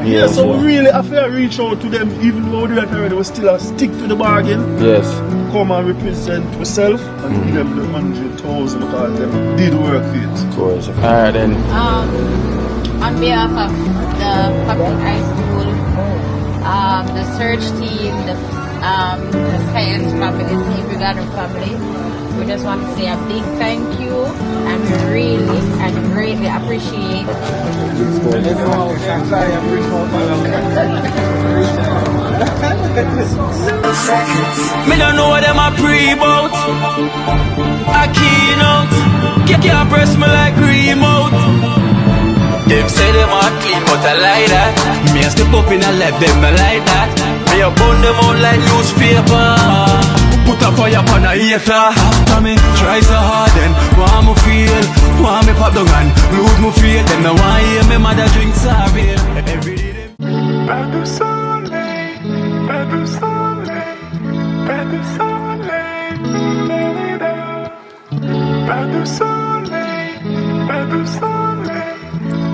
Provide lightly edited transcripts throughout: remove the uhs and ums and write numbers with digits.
Yeah, so we really have to reach out to them, even though we do that already, we still stick to the bargain. Yes. Come and represent ourselves and give them the 100,000 because them did work for it. Of course. Alright then. On behalf of the public high school, the search team, the science family, the Steve Regardon family, we just want to say a big thank you, and we really and greatly appreciate. Me don't know what them a pre-bout. A keynote. Can't press me like remote. Them say them a clean, but I like that. Me a step up in a left, them I like that. Me a burn them out like newspaper. Put a fire upon a hater. After me try so hard, then want me feel, want me pop down and lose me feel. Them no want hear me mother drink sorry. Every day them. Better soleil, better soleil, better soleil, better soleil, better soleil,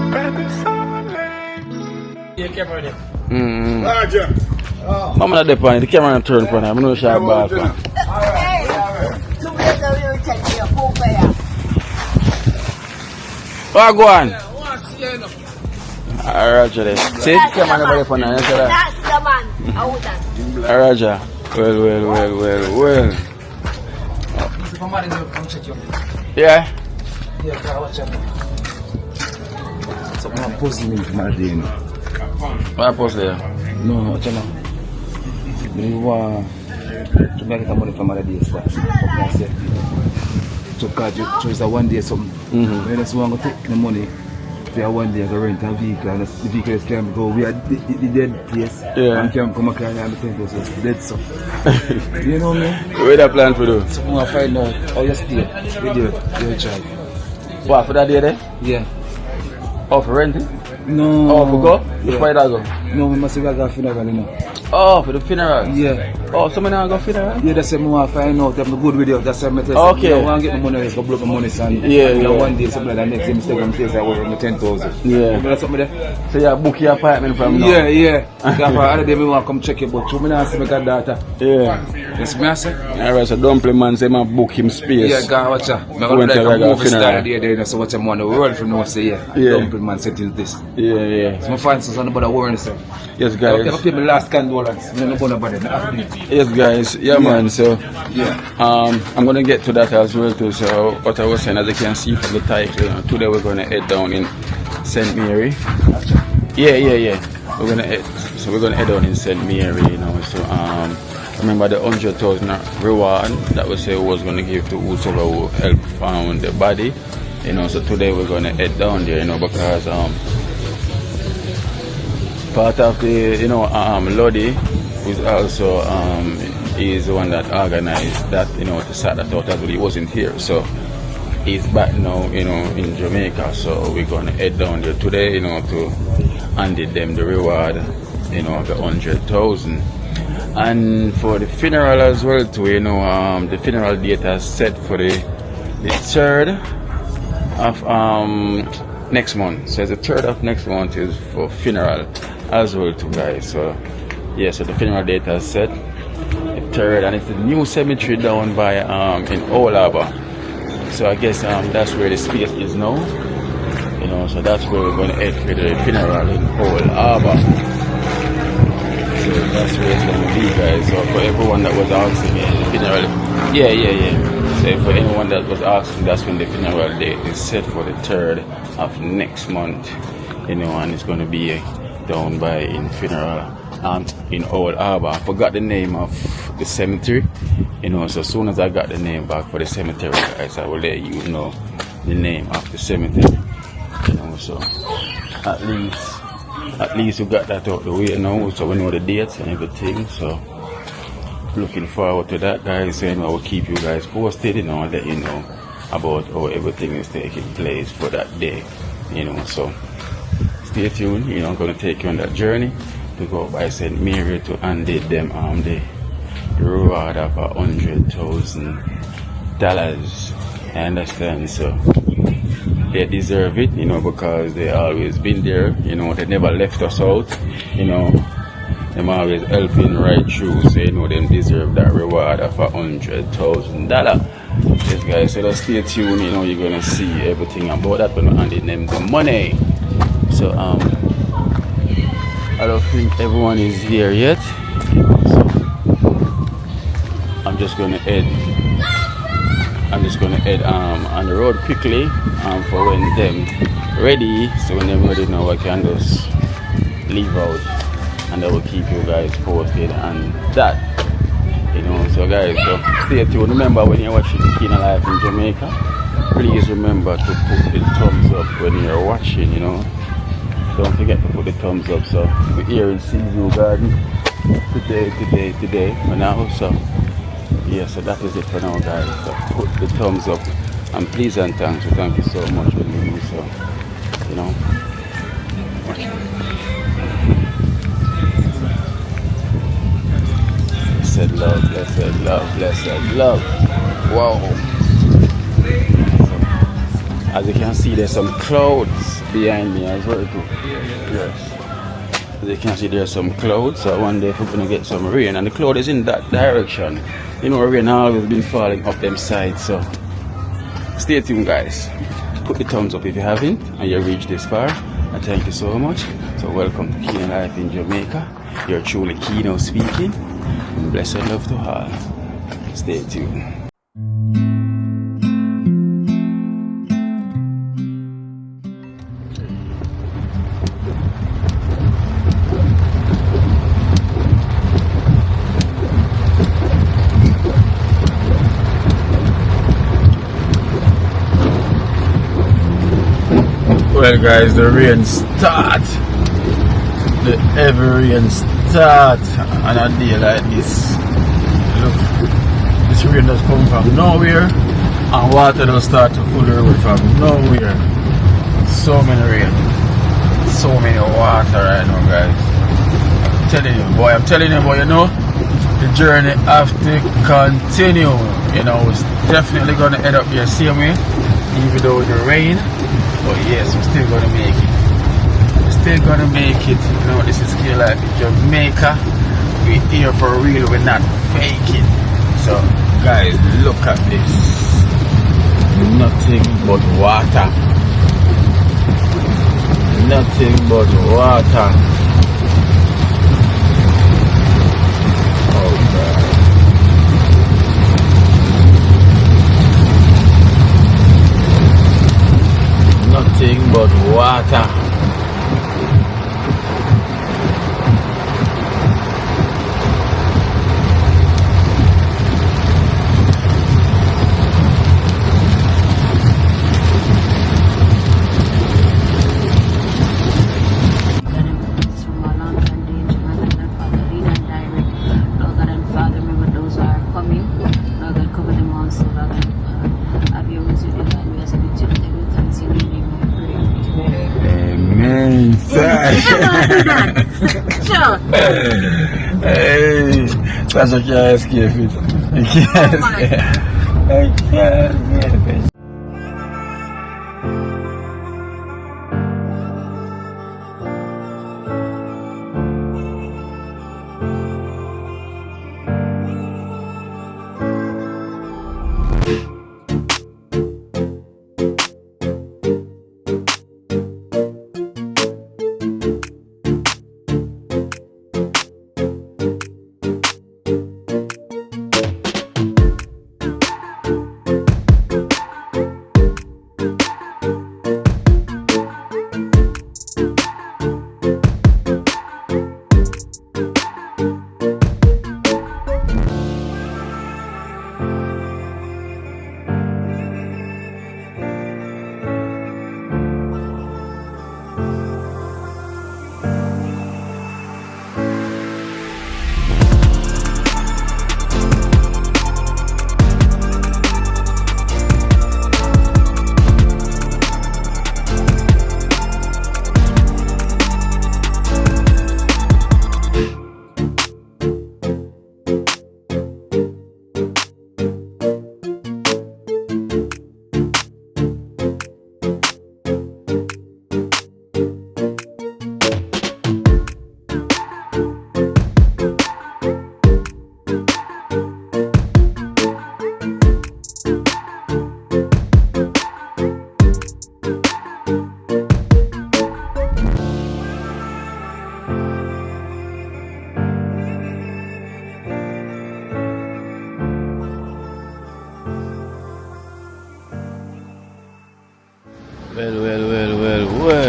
better soleil. Yeah, camera there. Roger. Mama not depend. The camera not turn for now. I'm not sure about that. Oh, go on. Roger there. See, the camera never there for now. That's the man. Roger. Well. Yeah. Someone posted me from my day. What post there? No, what's wrong? You want to make money from my day. So, God, you choose a one day something. When I want to take the money, for one day I go rent a vehicle, and the vehicle can go. We are the dead place. Yeah. And can come and carry and the so it's dead so. You know me? What that plan for do? So I want to find out how you stay. You do try. What, for that day there? Yeah. Oh, for renting? No. Oh, for go? Yeah. Before that go? No, we must have got a funeral, you know. Oh, for the funeral? Yeah. Oh, so now go funeral? Yeah, that's why I want to find out if I'm good with you. That's why I'm Okay. I want to get the money, I blow my money, son. Yeah. One day, something like that, next day, mistake, I'm saying I work with 10,000. Yeah. That's something there? So you book your apartment from now? Yeah. Because other day, I want to come check it, but two minutes, I see my daughter. Yeah. That's me, I say. Alright, so dumpling man say man book him space. Yeah, God, watch out. I'm Going to like a like a movie star funeral. there, so watch him on the world from now, say, yeah. Dumpling man settings this. Yeah. So my fans is on about the warning, sir. Yes, guys. I pay my last condolence. I'm not going to bother. Yes, guys. Yeah, man. So, Yeah. I'm gonna get to that as well too. So, what I was saying, as you can see from the title, today we're gonna head down in St. Mary. Yeah. We're gonna head down in St. Mary, you know. So, remember the 100,000 reward that we say was gonna give to whoever who helped found the body, you know. So today we're gonna head down there, you know, because part of the, you know, Lodi, who's also is the one that organized that, you know, to start that out as well. He wasn't here, so he's back now, you know, in Jamaica. So we're gonna head down there today, you know, to hand them the reward, you know, of the 100,000. And for the funeral as well too, you know, the funeral date is set for the 3rd of next month. So the 3rd of next month is for funeral as well too, guys. So yeah, so the funeral date is set the 3rd, and it's a new cemetery down by in Old Harbour. So I guess that's where the space is now, you know. So that's where we're going to head for the funeral in Old Harbour. So that's where it's going to be, guys. So for everyone that was asking me, the funeral, yeah. So for anyone that was asking, that's when the funeral date is set for the 3rd of next month, you know, and it's going to be down by in funeral in Old Harbour. I forgot the name of the cemetery, you know. So as soon as I got the name back for the cemetery, guys, I will let you know the name of the cemetery, you know. So at least we got that out the way now, so we know the dates and everything. So looking forward to that, guys, and I will keep you guys posted, you know, and let you know about how everything is taking place for that day, you know. So stay tuned, you know. I'm going to take you on that journey to go by St. Mary to hand them the reward of $100,000. I understand, so they deserve it, you know, because they always been there, you know, they never left us out, you know, them always helping right through, so you know them deserve that reward of $100,000. Yes guys, so just stay tuned, you know, you're gonna see everything about that when we're handing them the money. So I don't think everyone is here yet, so I'm just gonna head on the road quickly for when them ready. So when them ready now, I can just leave out and I will keep you guys posted on that, you know. So guys, so stay tuned. Remember, when you're watching Kina Life in Jamaica, please remember to put the thumbs up when you're watching, you know. Don't forget to put the thumbs up. So we're here in Seaview Garden today for now. So yeah, so that is it for now guys. So put the thumbs up and please and thanks. So thank you so much for me. So you know, watch. Blessed love, blessed love, blessed love. Wow. As you can see, there's some clouds behind me as well too. Yes. As you can see, there's some clouds. So I wonder if we're gonna get some rain, and the cloud is in that direction. You know, rain always been falling up them sides. So stay tuned, guys. Put the thumbs up if you haven't, and you reached this far. And thank you so much. So welcome to Kina Life in Jamaica. You're truly Kino speaking. Blessed love to all. Stay tuned. Well guys, the rain start. The heavy rain start on a day like this. Look, this rain does come from nowhere and water does start to flow away from nowhere. So many rain, so many water right now guys. I'm telling you boy, you know, the journey have to continue. You know, it's definitely gonna end up here same way, even though the rain. But yes, we're still gonna make it. We're still gonna make it. You know, this is Kina Life in Jamaica. We're here for real, we're not faking. So guys, look at this. Nothing but water. Nothing but water. Oh God. Nothing but water. Sure. Hey, that's what you escape it. You can't escape. I can't escape it.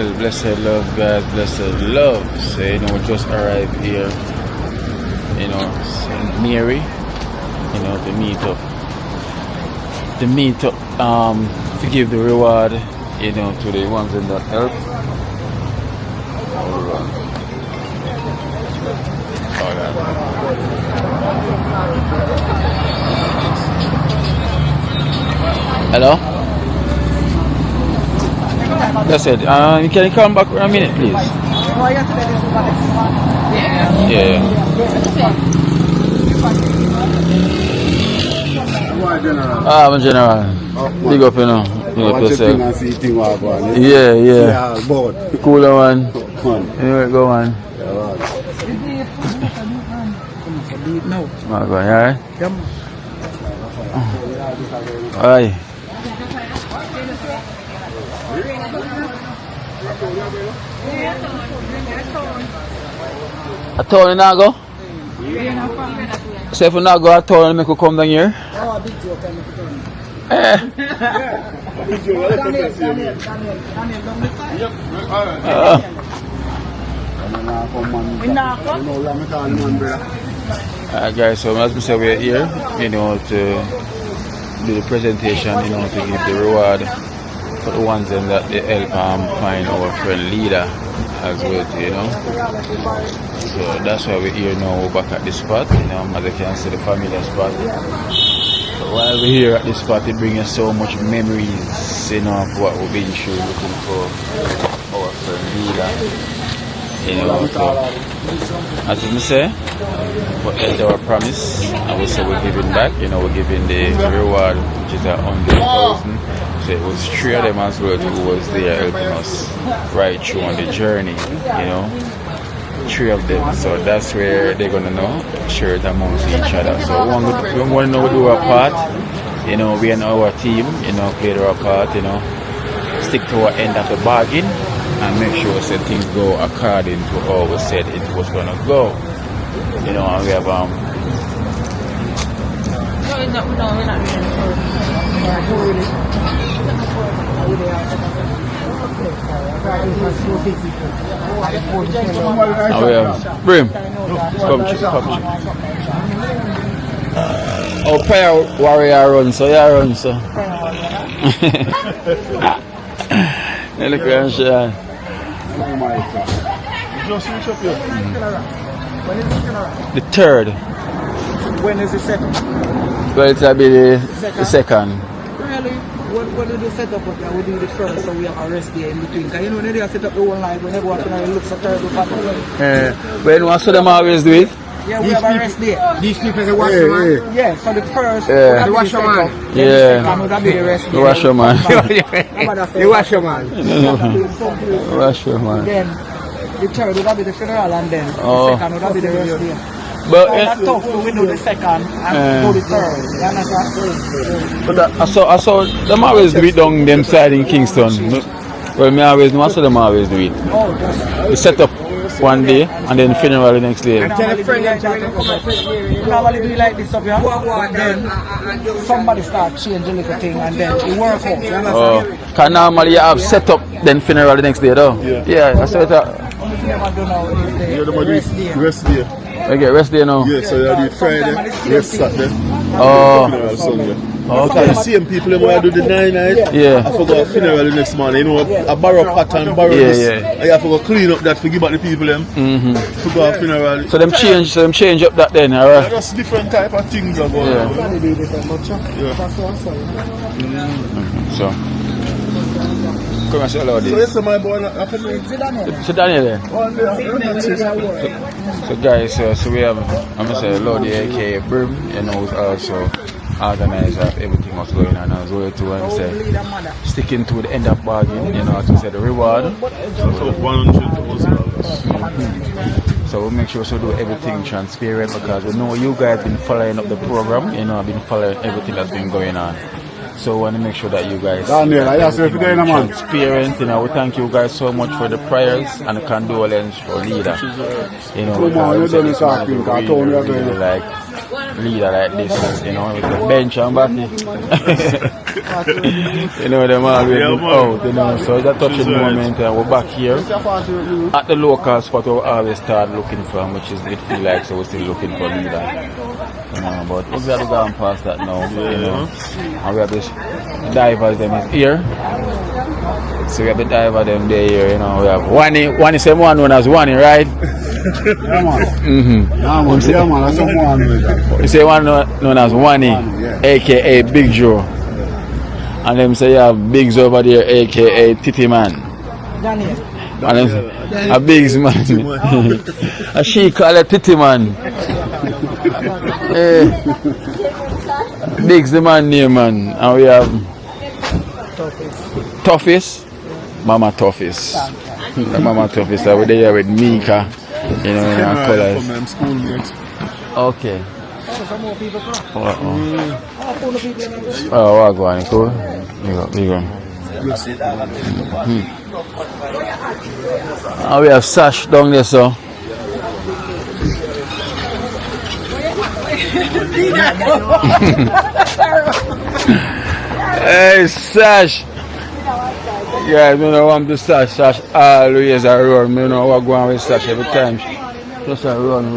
Well, blessed love, guys, blessed love. So, you know, we just arrived here, you know, St. Mary, you know, to meet up. To give the reward, you know, to the ones in that help. Hello? That's it. Can you come back for a minute, please? Yeah. I'm a general. Big up, you know. Big up yourself. Yeah. Cooler one. Anyway, go on. My God, alright? Aye. A town in Nago? So if you not go a town, make you come down here? Guys, so as we say, we're here, you know, to do the presentation, you know, to give the reward for the ones in that they help find our friend leader as well, you know. So that's why we're here now. We're back at this spot, you know, as you can see, the familiar spot. So while we're here at this spot, it brings us so much memories, you know, of what we've been through looking for our friend leader. You know, so as we say, we held our promise, and we say we're giving back. You know, we're giving the reward, which is 100,000. So it was 3 of them as well who was there helping us right through on the journey. You know, 3 of them. So that's where they're gonna know, share it amongst each other. So we want to know we do our part. You know, we and our team, you know, played our part. You know, stick to our end of the bargain. And make sure that things go according to how we said it was gonna go. You know, and we have No, we're not and we have Brim. Come. Oh, prayer warrior run, so yeah, run, so. Look at Sean. Just reach up here. The 3rd. When is the second? Well, it'll be the second. Really? When we do set up, we do the first, so we have a rest day in between. Because you know, when they set up the whole night, when everyone looks so terrible. When you so them always do it? Yeah, we have a rest day. These people, they wash your man. Yeah, so the first, They wash your man. Yeah. And would be the rest day. You wash your man. You wash your man. Wash your man. Then the 3rd would be the funeral, and then the 2nd would be the rest day. But That's tough, so we do the 2nd and do the 3rd. You understand? But I saw them always do it down them side in Kingston. Well, me always know, I saw them always do it. Oh, just They set up one day and then funeral the next day. normally do it like this up here, and then somebody start changing little thing, and then it works out. You understand? Can normally you have set up then funeral the next day though? Yeah, I saw it. Only thing I do now is the rest day. Rest day. Okay, rest day now. Yeah, so you do it Friday, rest Saturday. Oh, Funeral Sunday. okay. The same people them who do the 9 night. Yeah. I forgot funeral the next morning. You know, a borrow pattern, borrow this. Yeah. I have to go clean up that for give back the people them. Forgot funeral. So them change up that then, alright? Just different type of things are going on. So come and say hello So this. yes, my boy, I can So Daniel there. one day. So guys, so we have, I'm gonna say Lodi aka Brim, you know, who's also organizer of everything what's going on as well too, and say sticking to the end of bargain, you know, to say the reward. So $100,000. So we'll make sure to do everything transparent because we know you guys been following up the program, you know, been following everything that's been going on. So we want to make sure that you guys transparent, you know. We thank you guys so much for the prayers and the condolence for leader. You know, because we really like leader like this, you know, with the bench and back. You know, them always Yeah, been man. out, you know, so it's a touching Right. moment and we're back here at the local spot we always start looking from, which is it feel like so we're still looking for leader. You know, but we're glad we gone past that now, you know. And we have this divers them is here. So we have the diver them there here, you know. We have one is same one known as Wani, right? Yeah, man. That's someone. You say one known as Wani, aka Big Joe. And them say you have Bigs over there, aka Titty Man. Daniel. And them say, a Bigs man. And she call it Titty Man. Bigs the man name, man. And we have Toughest, Mama Toughest. The Mama Toughest over there with Mika. You know, in our From colors. them schoolmates. Okay. Some more people come. Oh, People in what going cool? You go. And we have Sash down there, so. Hey, Sash. Yeah, you know I'm the Sash. Sash always a run. You know what going with Sash every time. Just a run.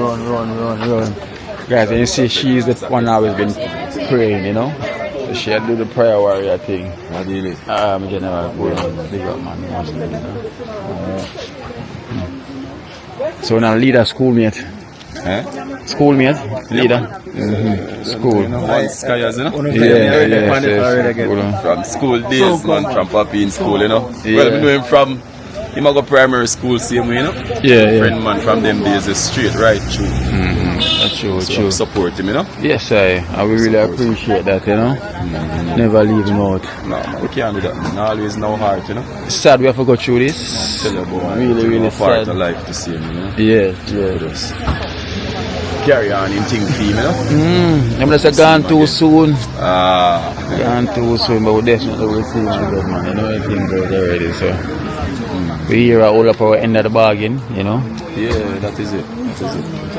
Guys, and you see she's the one always been praying, you know. So she had do the prayer warrior thing. I did it. General, big up man. So now leader schoolmate. Schoolmate, leader. School. Nice guys, you know? Yes. From school days, man, from Papi in school, you know? Yeah. Well, I know him from, he go primary school same way, you know? Yeah. Friend, man, from them days, is straight right through. That's true, So true. support him, you know? Yes, I will really appreciate that, you know. Never leave him out. No, man, we can't do that, man. Always no heart, you know? Sad we have to go through this. Tell you about Really part sad. of life to see him, you know? Yeah. Just carry on him thing for him, you know? I'm just gone too soon. Ah, Gone too soon, but we definitely will see him good, man. You know everything goes already, so. We here at all up our end of the bargain, you know. yeah, that is it. It's a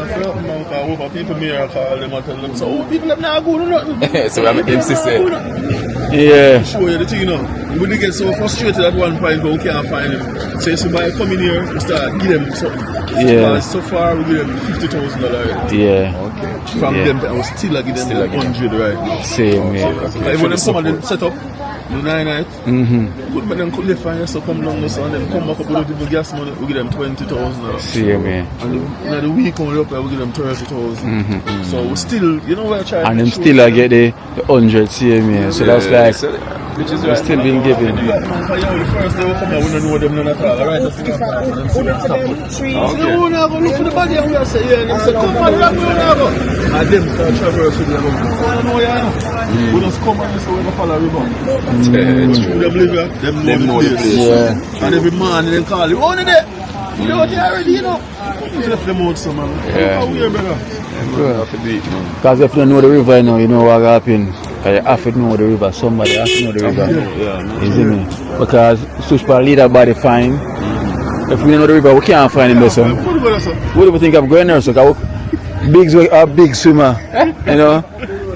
felt now, because people me I call them and tell them, so people have not good or nothing. So we have an MC say, Yeah. Show you the thing, you know. We would get so frustrated at one point, but we can't find him. So if somebody come in here, we start give them something. Yeah. So far, we give them $50,000. Yeah. From Yeah. them, I was still give them 100, right? Same, yeah. Like when them come and then set up, the 9 night, could make them could live fine, so come down and then come back up with the gas money, we give them $20,000. Same, yeah. And the week when we up there, we give them 30,000. So we still, you know, we're trying And to them show still them. get the 100 same, yeah. So that's like, which is we're still being given. Yeah, man, because you know, the first day we come here, we don't know them none at all. Right? That's the them see them stop it. So we wanna go look for the body and we say, yeah, and they say, come on, we wanna go. And them start traverse with them. I don't know, yeah, we just come and say, we're gonna follow river. Them live here, them know the place. Yeah. And every morning they call you, oh, they there. You know what they already, you know. You left them out some, man. Yeah. How weird, brother. Because if you don't know the river, you know what happened. You have to know the river. Somebody has to know the river. You see me? Because such a leader body fine. If we don't know the river, we can't find him there. So. What about that, sir? What do you think of going there? So, Biggs a big swimmer, you know.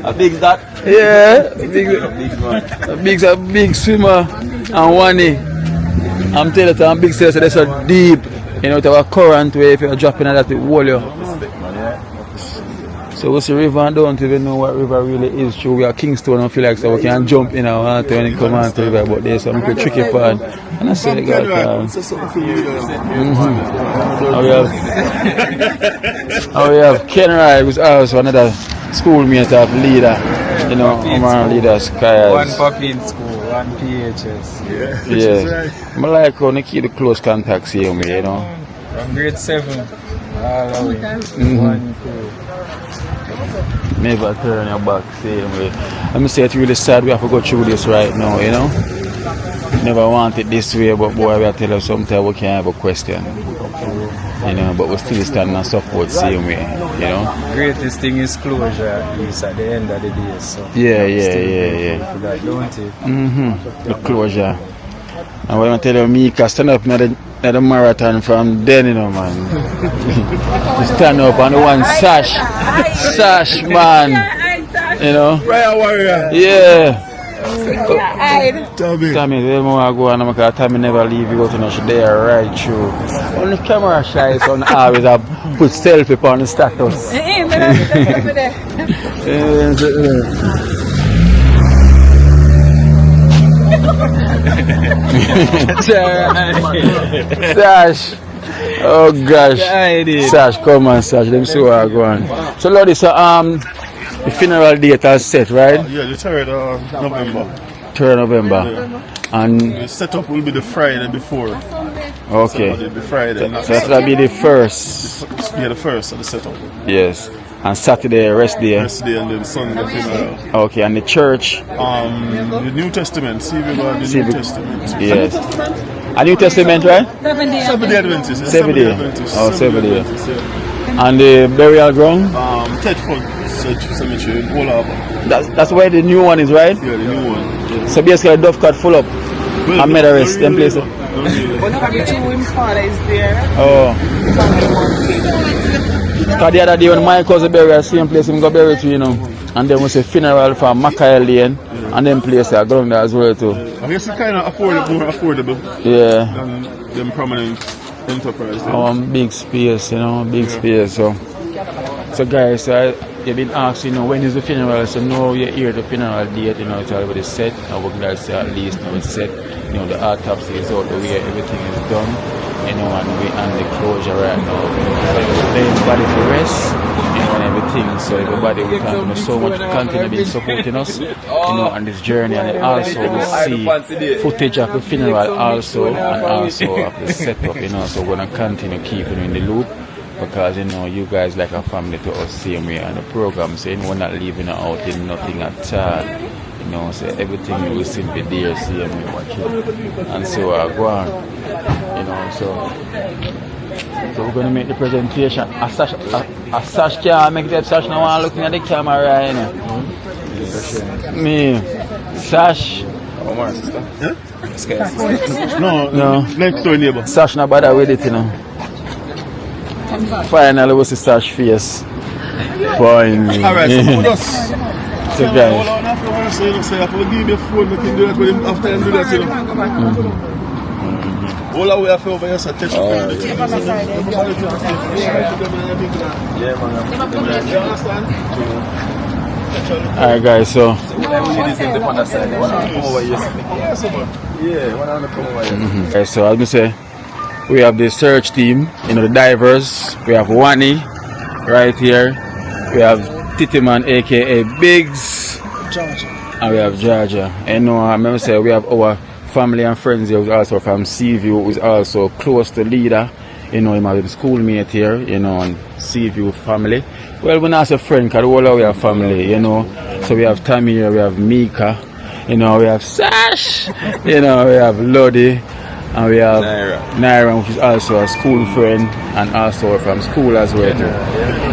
a big that. Yeah, Biggs a big swimmer, and Wani, I'm telling you, Big says that's so deep, you know, to a current where if you're dropping at that, it will you. So we see river and don't even know what river really is. True, we are Kingston and feel like so we can jump in our water when it come on to river, but there's some tricky part. And I say, God, we have Ken Rai, who's also another schoolmate of leader, you know, Oman leaders. One puppy in school, one PHS. Yeah. I like how they keep the close contacts here, you know. From grade 7, all the way. 1, 2. Never turn your back, same way. Let me say it's really sad we have to go through this right now, you know. Never want it this way, but boy, we tell you sometimes we can have a question. You know, but we still stand and support same way, you know. Greatest thing is closure, is at the end of the day. So Yeah. for that, don't it? The closure. And when I tell you, Mika stand up in the at the marathon from then, you know, man. Stand up on the one sash. Sash, man. You know? Prayer warrior. Yeah. Tommy. Tommy, the more I go on, because Tommy never leave you go to no shit there right through. On the camera shy, so always I put selfie on the status. Sash. Oh gosh. Sash, come on, Sash. Let me see what I go on. So Lodi, so the funeral date is set, right? Yeah, the 3rd of November. 3rd November. And the setup will be the Friday before. Okay. So the Friday. So that'll be the first. Yeah, the first of the setup. Yes. And Saturday, rest day. Rest day and then Sunday funeral. Okay, and the church? The New Testament. See if you got the New Testament. Yes. A New Testament, right? Seventh-day Adventist. Seventh-day. Oh, Seventh-day. And the burial ground? Tedford Cemetery in Ola. That's where the new one is, right? Yeah, the new one. Yeah. So basically, Dove cut full up. Well, and made a rest in place. But his father is there. Oh. Because the other day when my cousin buried at the same place, he got buried too, you know. And then we say funeral for Mackay Lane, and then place there, going there as well too. I guess it's kind of affordable, more affordable. Yeah. Than them prominent enterprise. Big space, you know, big space. So guys, you've been asked, you know, when is the funeral? So now you hear the funeral date, you know, it's already set. I would like to say at least now it's set. You know, the autopsy is out the way, everything is done. You know, and we and the closure right now. So everybody to rest, you know, and everything. So everybody, we thank you so much for continue being supporting us, you know, on this journey. And also we see footage of the funeral also, and also of the setup, you know. So we're gonna continue keeping you in the loop. Because you know you guys like a family to us same way on the program, so you know we're not leaving out in nothing at all. You know, so everything you will simply there, see me watching. And so I go on. You know, so we're gonna make the presentation. A Sash can't make that Sash now I'm looking at the camera right, you know. Me. Sash. Oh my sister. Huh? No. Next door neighbor. Sash not bother with it, you know. Finally, was the Sash face. Finally. Alright, so who does? So guys. Hold on, after what I say, I have to give me a phone, I can do that with him after I do that, you know. All the way I feel over here, so touch Alright guys, so okay, so as I say, we have the search team, you know, the divers. We have Wani right here. We have Titiman, aka Biggs, and we have Georgia. And I remember say we have our family and friends here who's also from Seaview, who's also close to Leader. You know, him have a schoolmate here, you know, and Seaview family. Well, we're not a friend, because all of we are family, you know. So we have Tammy here, we have Mika, you know, we have Sash, you know, we have Lodi, and we have Naira, which is also a school friend and also from school as well too.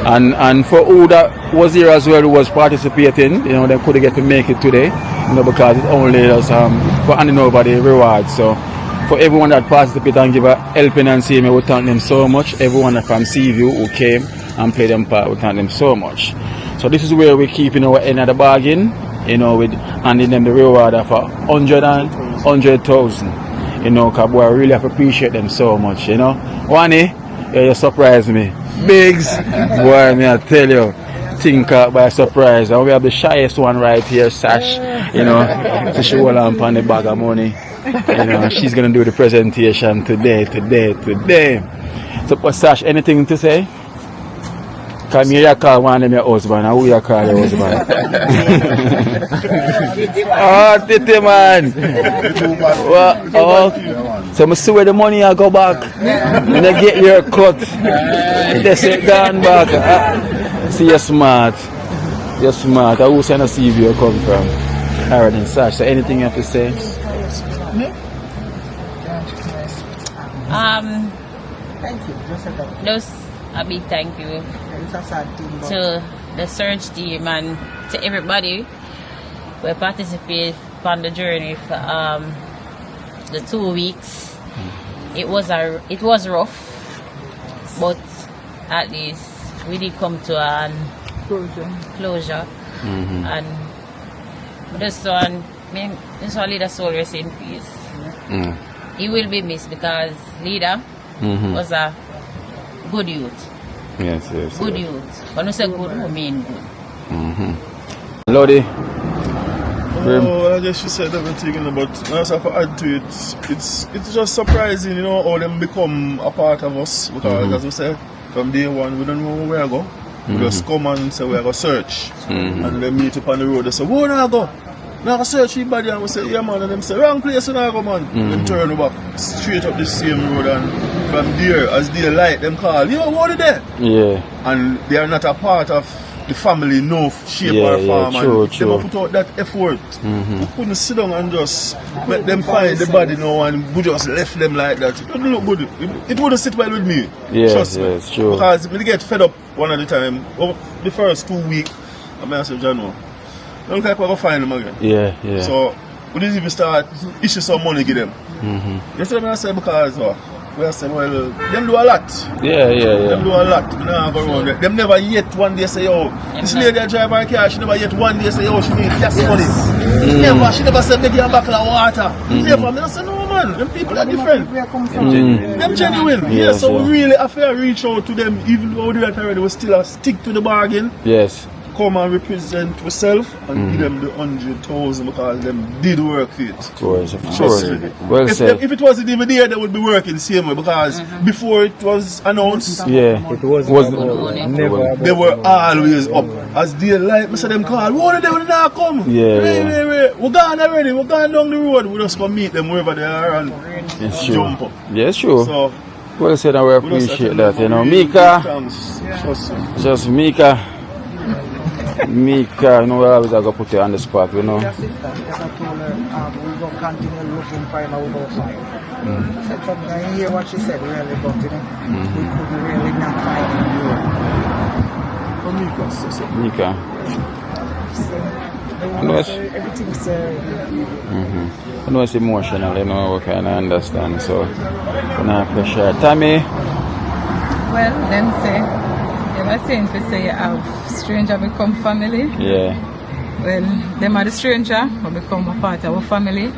And for who that was here as well who was participating, you know, they couldn't get to make it today, you know, because it only does for handing over the reward. So for everyone that participated and give a helping and see me, we thank them so much. Everyone from Seaview who came and played them part, we thank them so much. So this is where we keep, you know, end of the bargain, you know, with handing them the reward of 100,000. You know, because boy, I really have to appreciate them so much, you know. Wani, yeah, you surprised me. Biggs, boy, me I tell you, think by surprise. And we have the shyest one right here, Sash, you know. So she will on the bag of money. You know, she's going to do the presentation today. So, Sash, anything to say? Come here, you call one of your husband, and who you call your husband? Oh, Titi man! So I see where the money I go back. And I get your cut. They say, gone back. See, you're smart. You're smart. I will send a see where you come from. Alright then, Sash, so anything you have to say? Just a big thank you to the search team and to everybody who participated on the journey for the 2 weeks. it was rough, but at least we did come to an closure. And this one leader soul rest in peace. He will be missed because leader was a good youth. Yes. Good youth. When you say good, we mean good. Lodi. Oh, I guess you said everything, you know, but I have to add to it. It's just surprising, you know, how them become a part of us. Because as we say, from day one, we don't know where to go. We just come and say we are going to search. And they meet up on the road. They say, where do I go? Now I search everybody and we say, yeah man, and them say, wrong place you now go man. Then turn back straight up the same road, and from there, as they light, them call, yo, what are they? Yeah. And they are not a part of the family, no shape or form. True. They put out that effort. We couldn't sit down and just let them find the body now and we just left them like that. It wouldn't look good. It wouldn't sit well with me. Trust me. True. Because when they get fed up one at a time, the first 2 weeks, I may say, John, don't like we're going to find them again. Yeah. So, we didn't even start issue some money give them. You see what I say? Because we are saying, well, them do a lot. Yeah. Them do a lot. We don't go around there. Them never yet one day say, yo, this lady drive her car, she never yet one day say, yo, she need gas money. Never, she never said, make you a buckle of water. Never, I say, no man, them people are different. Them genuine. Yeah, so we really have to reach out to them, even though we do that already, we still stick to the bargain. Yes. Come and represent yourself and give them the 100,000 because them did work for it. Of course. Well said. If it wasn't even there, they would be working the same way because before it was announced, it wasn't never. They were always up. As they like, Mr. them call, what are they not come? Wait. We're gone already, we're going down the road. We just go meet them wherever they are and jump up. Yes, sure. So, well said, and we appreciate that, you know. Mika, just Mika, you know, we always have to put you on the spot, you know. Your sister, because I told her we will continue looking for him and we will find him. Said something, I hear what she said really, but you know, we couldn't really not find him. Mika. Everything's I know it's emotional, you know, we kind of understand, so no pressure. Tammy? Well, them say, they were saying to say you have stranger become family. Yeah. Well, them are the stranger who become a part of our family.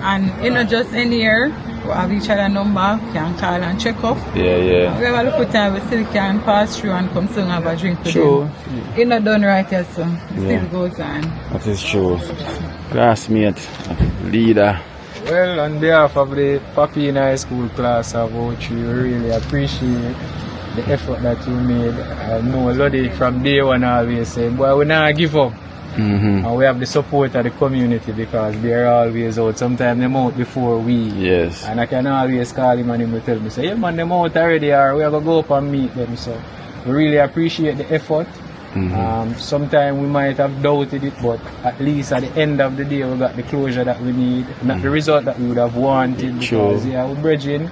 And you know, just any year, we have each other number, can call and check up. Yeah. We have a look time, we still can pass through and come soon have a drink with them. It's not done right yet, so it still goes on. That is true. Classmate, leader. Well, on behalf of the Papi in high school class of 03, we really appreciate the effort that you made. I know Lodi from day one always said, boy, we not give up. And we have the support of the community because they're always out. Sometimes they're out before we. Yes. And I can always call him and he will tell me, say, yeah man, they're out already, or we have to go up and meet them. So we really appreciate the effort. Sometimes we might have doubted it, but at least at the end of the day we got the closure that we need, not the result that we would have wanted. Because we're bridging.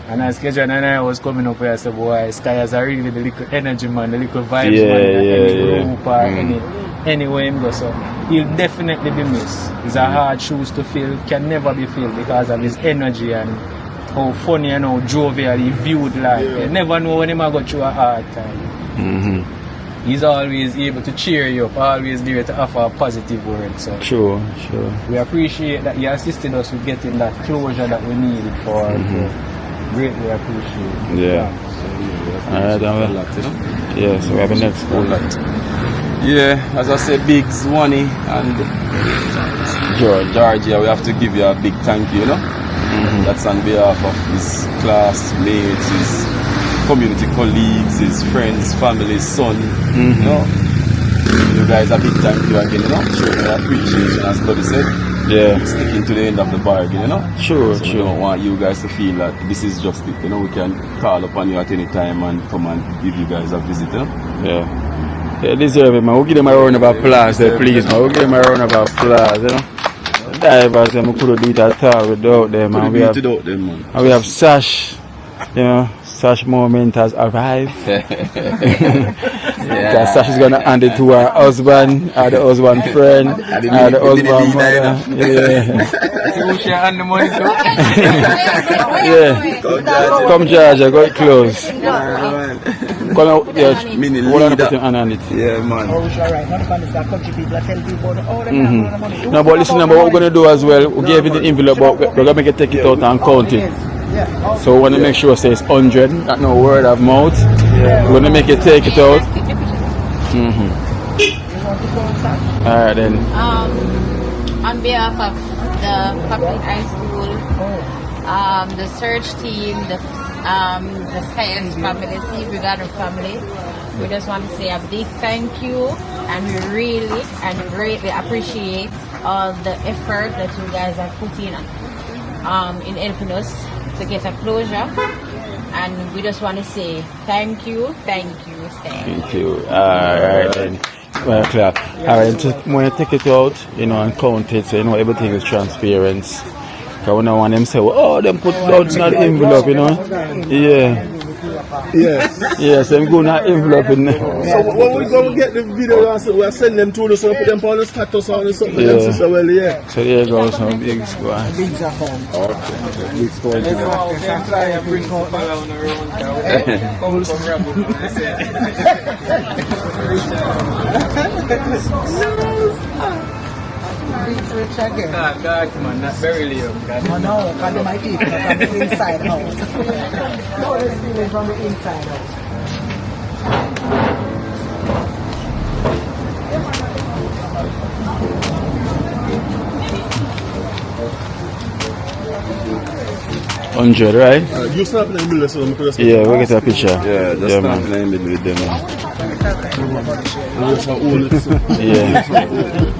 And as Kejan and I was coming up here, I said, boy, Sky has a really the little energy man, the little vibes man, any group or anywhere him go. So he'll definitely be missed. It's a hard shoes to fill, can never be filled because of his energy and how funny and how jovial he viewed life. You never know when he might go through a hard time. He's always able to cheer you up, always there to offer a positive word. So Sure. we appreciate that he assisted us with getting that closure that we needed for greatly appreciate. Alright, so we have the next call. Yeah, as I said, Biggs, Wani, and Georgia, we have to give you a big thank you, you know. That's on behalf of his classmates, his community colleagues, his friends, family, son, you know. You guys, a big thank you again, you know. Showing your appreciation, as Buddy said. Sticking to the end of the bargain, you know. Sure. We don't want you guys to feel that this is just it, you know. We can call upon you at any time and come and give you guys a visit, you know. They deserve it, man. We'll give them a round of applause there, please, man. We'll give them a round of applause, you know. Divers, we couldn't do it at all without them, man. And we have Sash, you know. Sash moment has arrived. Because Sash is gonna hand it to her husband, or the husband friend, or the husband mother. Yeah. And the money too. Yeah. Come Georgia, go close. Come out, yeah. Mini Hold on, leader. put your hand on it. Yeah, man. Oh, it's alright. Not the that country people that tell people, oh, they can't go the money. No, but listen, what we're gonna do as well, we gave you the envelope, but we're gonna make it take it out and count it. Yeah. So we want to make sure it says 100, not no word of mouth. We're gonna make it take it out. Alright then. On behalf of the public high school, the search team, the Science family, Steve Garden family, we just want to say a big thank you, and we really and greatly appreciate all the effort that you guys have put in helping us to get a closure. And we just want to say thank you, thank you, thank you. Alright then. Well, clap. Alright, when you take it out, and count it, so everything is transparent. Because we don't want them say, oh, them put out in that envelope, Yeah. Yes. Yes, them go in that envelope in there. So when we go and get the video, we'll send them to us, so put them on the status or something. Yeah. So well, yeah. So there you go, some big squad. Big account. Okay. Big squad. Rich again. God, man, not very little. No, because they might eat from the inside out. No, let's feel it from the inside out. 100, right? You snap in the middle, so I'm going to Yeah, we'll get a picture. Yeah, just Yeah, stand man. in the middle with them. Yeah.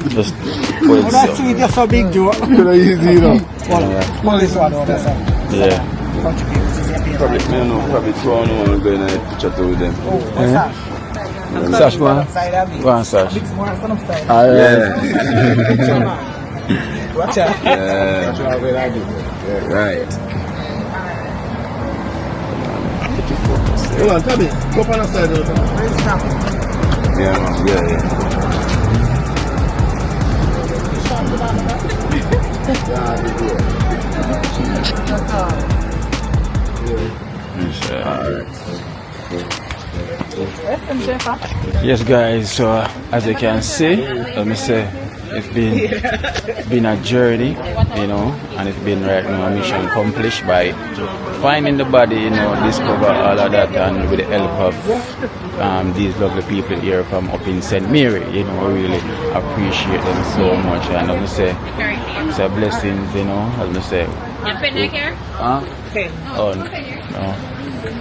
Just put it That's so. it, just a big joke. easy, Pull this one over there. Yeah. Probably 2 hours I'm going to picture with them. What's that? Sash, go on. Upside of me. Go on, Sash. Big more than upside. Alright. Watch out. Right. Hold on, Tommy. Go on the side. Yeah, man. Yeah. Yes, guys. So as you can see, let me say, it's been a journey, and it's been right now a mission accomplished by finding the body, discover all of that, and with the help of these lovely people here from up in St. Mary, we really appreciate them so much, and let me say, it's a blessings, let me say. Oh, no.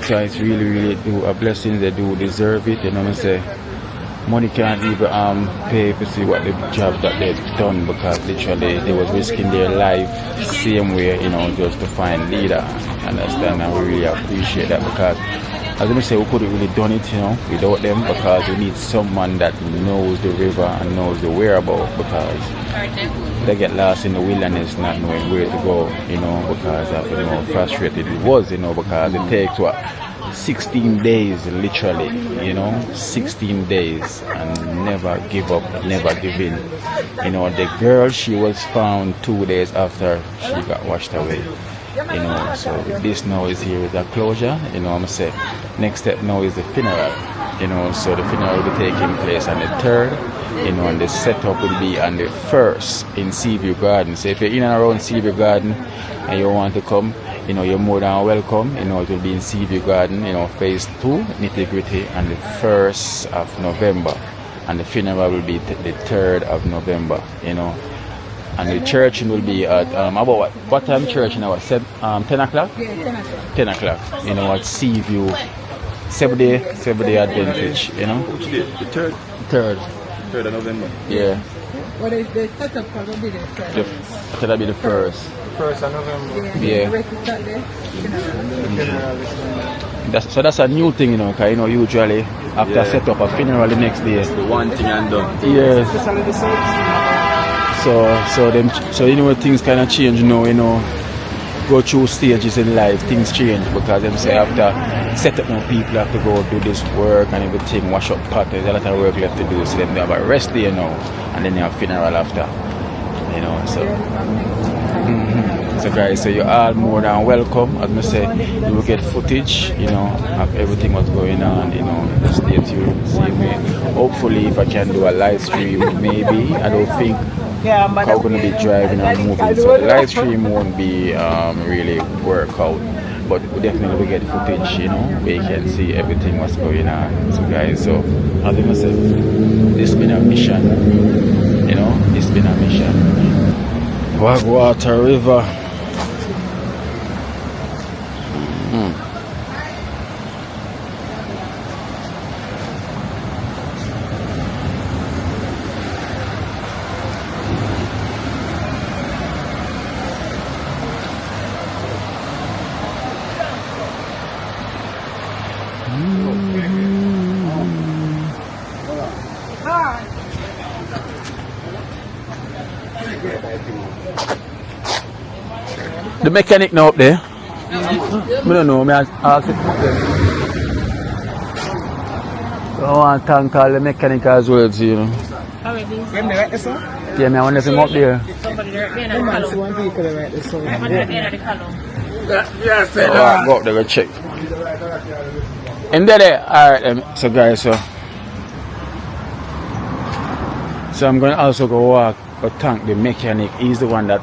So it's really do a blessing. They do deserve it. I say, money can't even pay to see what the job that they've done, because literally they was risking their life same way, just to find leader. Understand? And we really appreciate that, because as I say, we couldn't really done it, without them, because we need someone that knows the river and knows the whereabouts, because they get lost in the wilderness not knowing where to go, because of how frustrated it was, because it takes 16 days literally, 16 days, and never give up, never give in. The girl, she was found 2 days after she got washed away. So this now is here with a closure, I'm say next step now is the funeral, so the funeral will be taking place on the 3rd, and the setup will be on the 1st in Seaview Garden. So if you're in and around Seaview Garden and you want to come, you're more than welcome. It will be in Seaview Garden, phase 2, nitty-gritty, on the 1st of November, and the funeral will be the 3rd of November, And the church will be at about what time church now? 10 o'clock? Yeah, 10 o'clock. 10 o'clock. At Seaview, 7-day Advantage. Which day? The 3rd? 3rd of November. Yeah. Well, the setup probably the first. That'll be the 1st. 1st of November. Yeah. The rest is Saturday. So that's a new thing, because usually after set up a funeral the next day. The one thing and done. Yes. So things kind of change now, go through stages in life, things change because them say after set up now people have to go do this work and everything, wash up pot, there's a lot of work left to do, so then they have a rest day now and then they have funeral after. You know, so so guys, so you're all more than welcome. As I say, you will get footage, you know, of everything what's going on, you know, just stay tuned, see me. Hopefully if I can do a live stream, maybe. I don't think I'm going to be driving and moving, so the live stream won't be really work out, but we definitely will get footage, you know, where you can see everything what's going on. So guys, so as I say, this been a mission, you know, it's been a mission. Wagwater River. The mechanic now up there? I don't know, I ask it up there. I want to thank all the mechanic as well, you know. Yeah, I want to see him up there. Somebody right there in the column. One vehicle right there. So yes, I'll go up there and check. And there, alright, so guys, so I'm going to also go walk or thank the mechanic. He's the one that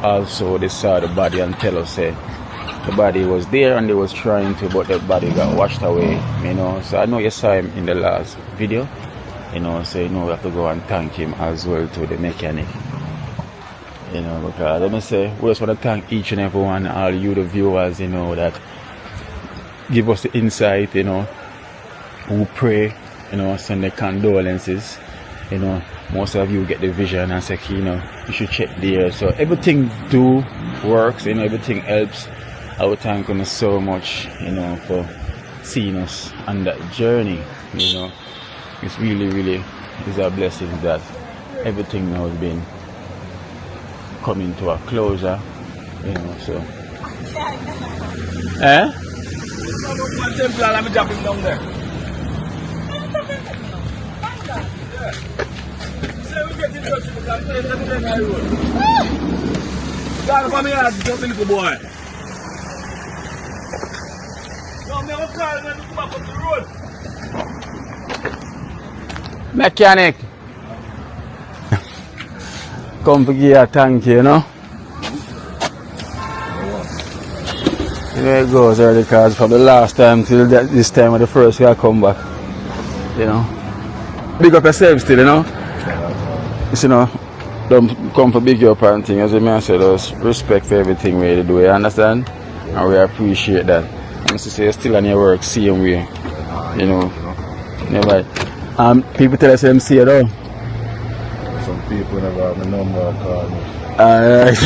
also they saw the body and tell us the body was there and they was trying to, but the body got washed away, you know. So I know you saw him in the last video, you know, so you know we have to go and thank him as well to the mechanic, you know, because let me say we just want to thank each and every one, all you the viewers, you know, that give us the insight, you know, who pray, you know, send the condolences, you know. Most of you get the vision and say, you know, you should check there. So everything works, you know, everything helps. I would thank you so much, you know, for seeing us on that journey, you know. It's really is a blessing that everything now has been coming to a closure, you know, so. Eh? Mechanic, come to give a thank you, you know. There it goes early because from the last time till this time of the first year I come back, you know. Big up yourself still, you know. You know, don't come for big up and thing, as I may say, there's respect for everything we do, you understand? And we appreciate that. And to say you're still on your work, same way, you know. Never. People tell us them see it though. Some people never have my number or call me. Alright.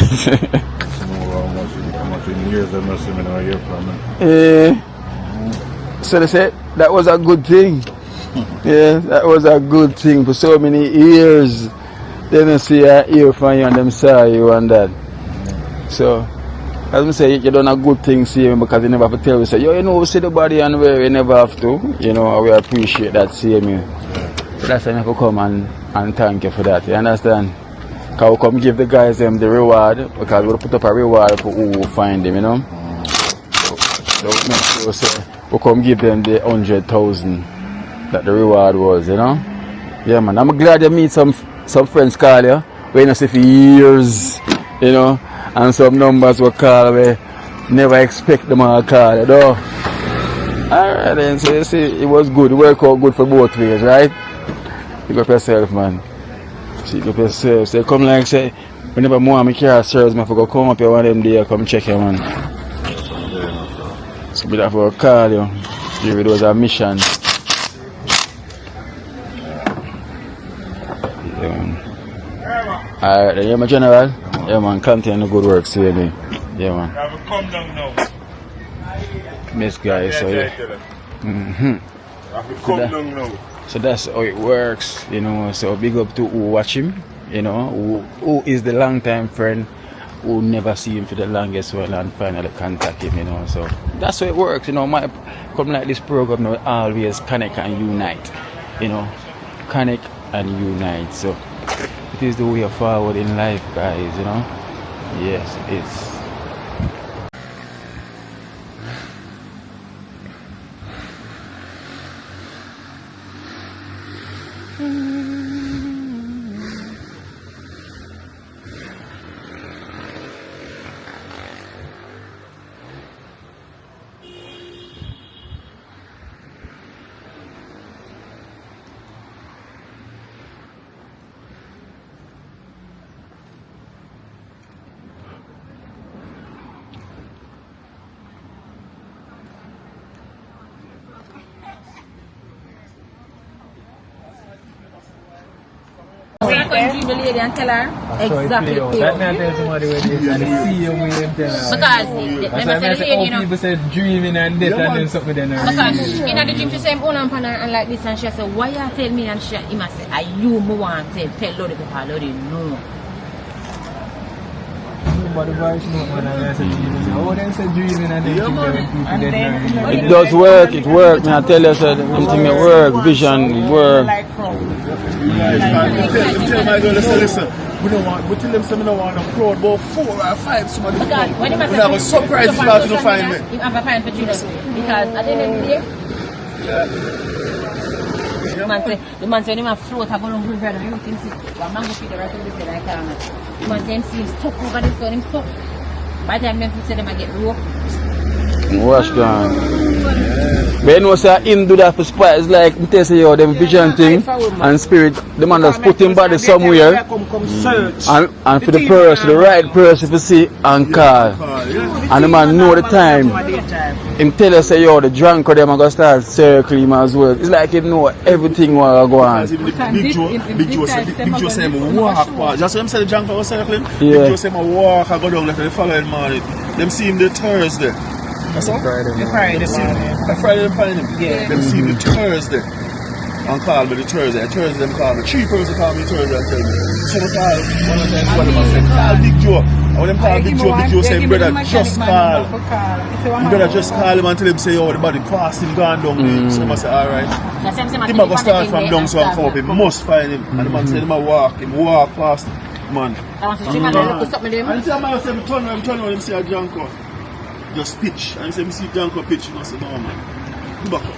How much in years they must have been hear from me. So they said that was a good thing. Yeah, that was a good thing for so many years. They don't see a ear from you and them saw you and that. So, as I say, you done a good thing, see me, because you never have to tell me, say, yo, you know, we see the body and we never have to. You know, we appreciate that, see me. So that's why I have to come and thank you for that, you understand? Because we come give the guys them the reward, because we'll put up a reward for who will find them, you know? So make sure, say, we come give them the 100,000 that the reward was, you know? Yeah, man, I'm glad you meet some friends call you, we not see for years, you know, and some numbers were called we never expect them to call you, though. Alright then, so you see, it was good, it worked out good for both ways, right? Pick up yourself, man. Pick up yourself. So come like say, whenever more my car serves me, I go come up here one of them day, come check you, man. So be that for call you, give it was a mission. Alright, then, yeah, my general. Yeah, man, continue good work, see me. Yeah, man. Come down now. Miss guys, so yeah. So that's how it works, you know. So big up to who watch him, you know, who is the long time friend who never see him for the longest while and finally contact him, you know. So that's how it works, you know. My come like this program now always connect and unite, you know. Connect and unite. So it is the way forward in life, guys, you know. Yes, it's We are going to dream the lady and tell her exactly who you That are. man tell somebody where they and see you when them tell her. Because That's them why I say the say lady, all you know. people say dreaming and death and then something then Because in the dream she say, I'm on and and like this, and she say, why you tell me? And she, he must say, are you me want to tell Lord people, Lord, no. But the voice note man and I say dreaming. Oh, them say dreaming and then think that people dead now. it does work, it works. I tell you, so something may work, vision work. Tell my girl, listen, we don't want, we tell them some don't want a crowd, about 4 or 5 somebody to God, come. when We're not going to surprise you about to find me. You have a find for Jesus. Because at the end of the day, the man say, the man float, I go on river and everything. One man go feed the right of the side, I can't. The man say, him see him stuck over the sun, him stuck. By the time them say them get rope. Wash down. But you know, sir, him do that for spite. It's like, we tell you, them vision thing and spirit, the man just put him body somewhere and for the person, the right person to see and call. And the man know the time. Him tell us, say, yo, the drunk of them are going to start circling him as well. It's like he know everything what go on. Big Joe say, him walk past. Just what him say, the drunk was circling. Yeah. Big Joe say, him walk and go down like the following morning. Them see him the Thursday. That's all? Friday. They Friday them find him. Yeah. Them see him the Thursday. And call me the Thursday. Thursday them call me. 3 persons call me Thursday and tell me. So they call one of them, one of them say, call Big Joe. And when them call Big Joe say, brother, just call. Brother, just call him and tell him, say, oh, the body passed him, gone down there. So I say, alright. He might go start from down so I come up, he must find him. And the man say, him walk past man. I want to see my look at something. And the man say, turn around, him say a Janko. Just pitch. And he say, me see Janko pitch. And I say, no man. He back up.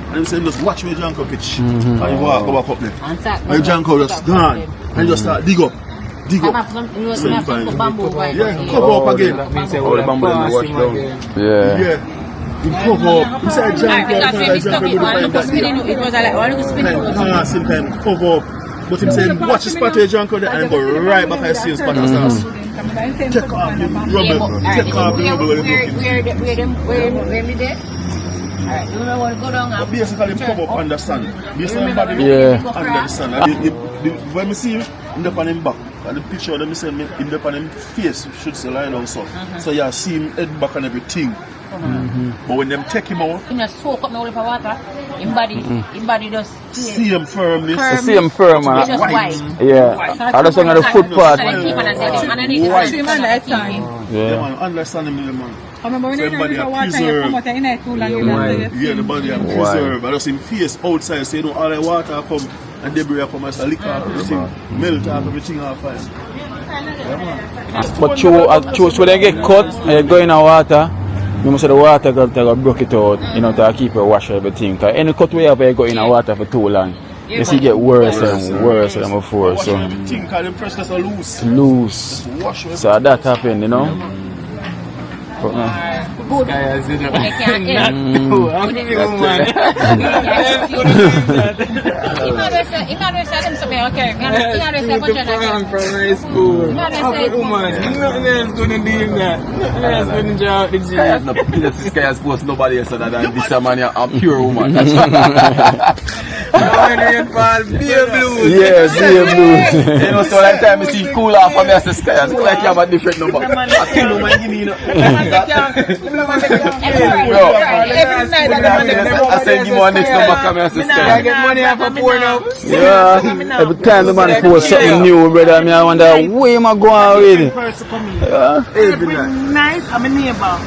And he say, just watch me Janko pitch. And he walk up there. And Janko just gone. And he just start dig up. So you find him. Yeah, cover up again. All the bamboo them wash down. Yeah. He cover up. He say Janko. It was like one look spinning. Pass him time, cover up. But him say, watch the spot where Janko there and go right back and see the spot and start. Take off the rubble. Take off the rubble where Where me there? Alright, you know what, go down and basically cover up understand. Basically everybody understand. When me see him, I'm up on him back. And the picture of them say him up on him face should say lie down so. So you see him head back and everything. But when them take him out, you know, soak up my whole water. His body just see him firm. See him firm. It's just white. Yeah. I just want the foot part. Yeah, man, understand him, man. I remember when So you everybody drink are water, you preserved. come out in there too long. Yeah, the body are preserved. I just him face outside, so you know all the water come and debris come and lick off everything, melt off everything off fire. But choose when they get cut and you go in the water, you must say the water got to broke it out, you know, to keep it wash everything. Because any cut way up, you go in the water for too long, you see it get worse and worse than before. So everything because the pressures are loose. Loose. So that happened, you know. But no. Good. I see that. I can't eat. I'm the woman. If I say them something, okay. If I say From high school. I'm a woman. Nothing else gonna do that. Nothing else gonna draw out the Sky has gene. no, Sky has supposed nobody else other than this man, I'm pure woman. Beer blues. Yes, beer blues. You know, so like time I see cool off and I say sky, I look like you have a different number. I think no man give me, you know. Every night I say give me one next number, come here and say sky. I get money off a pour now. Yeah. Every time the man post something new, brother, I wonder where am I going with it? Every night I'm a neighbor.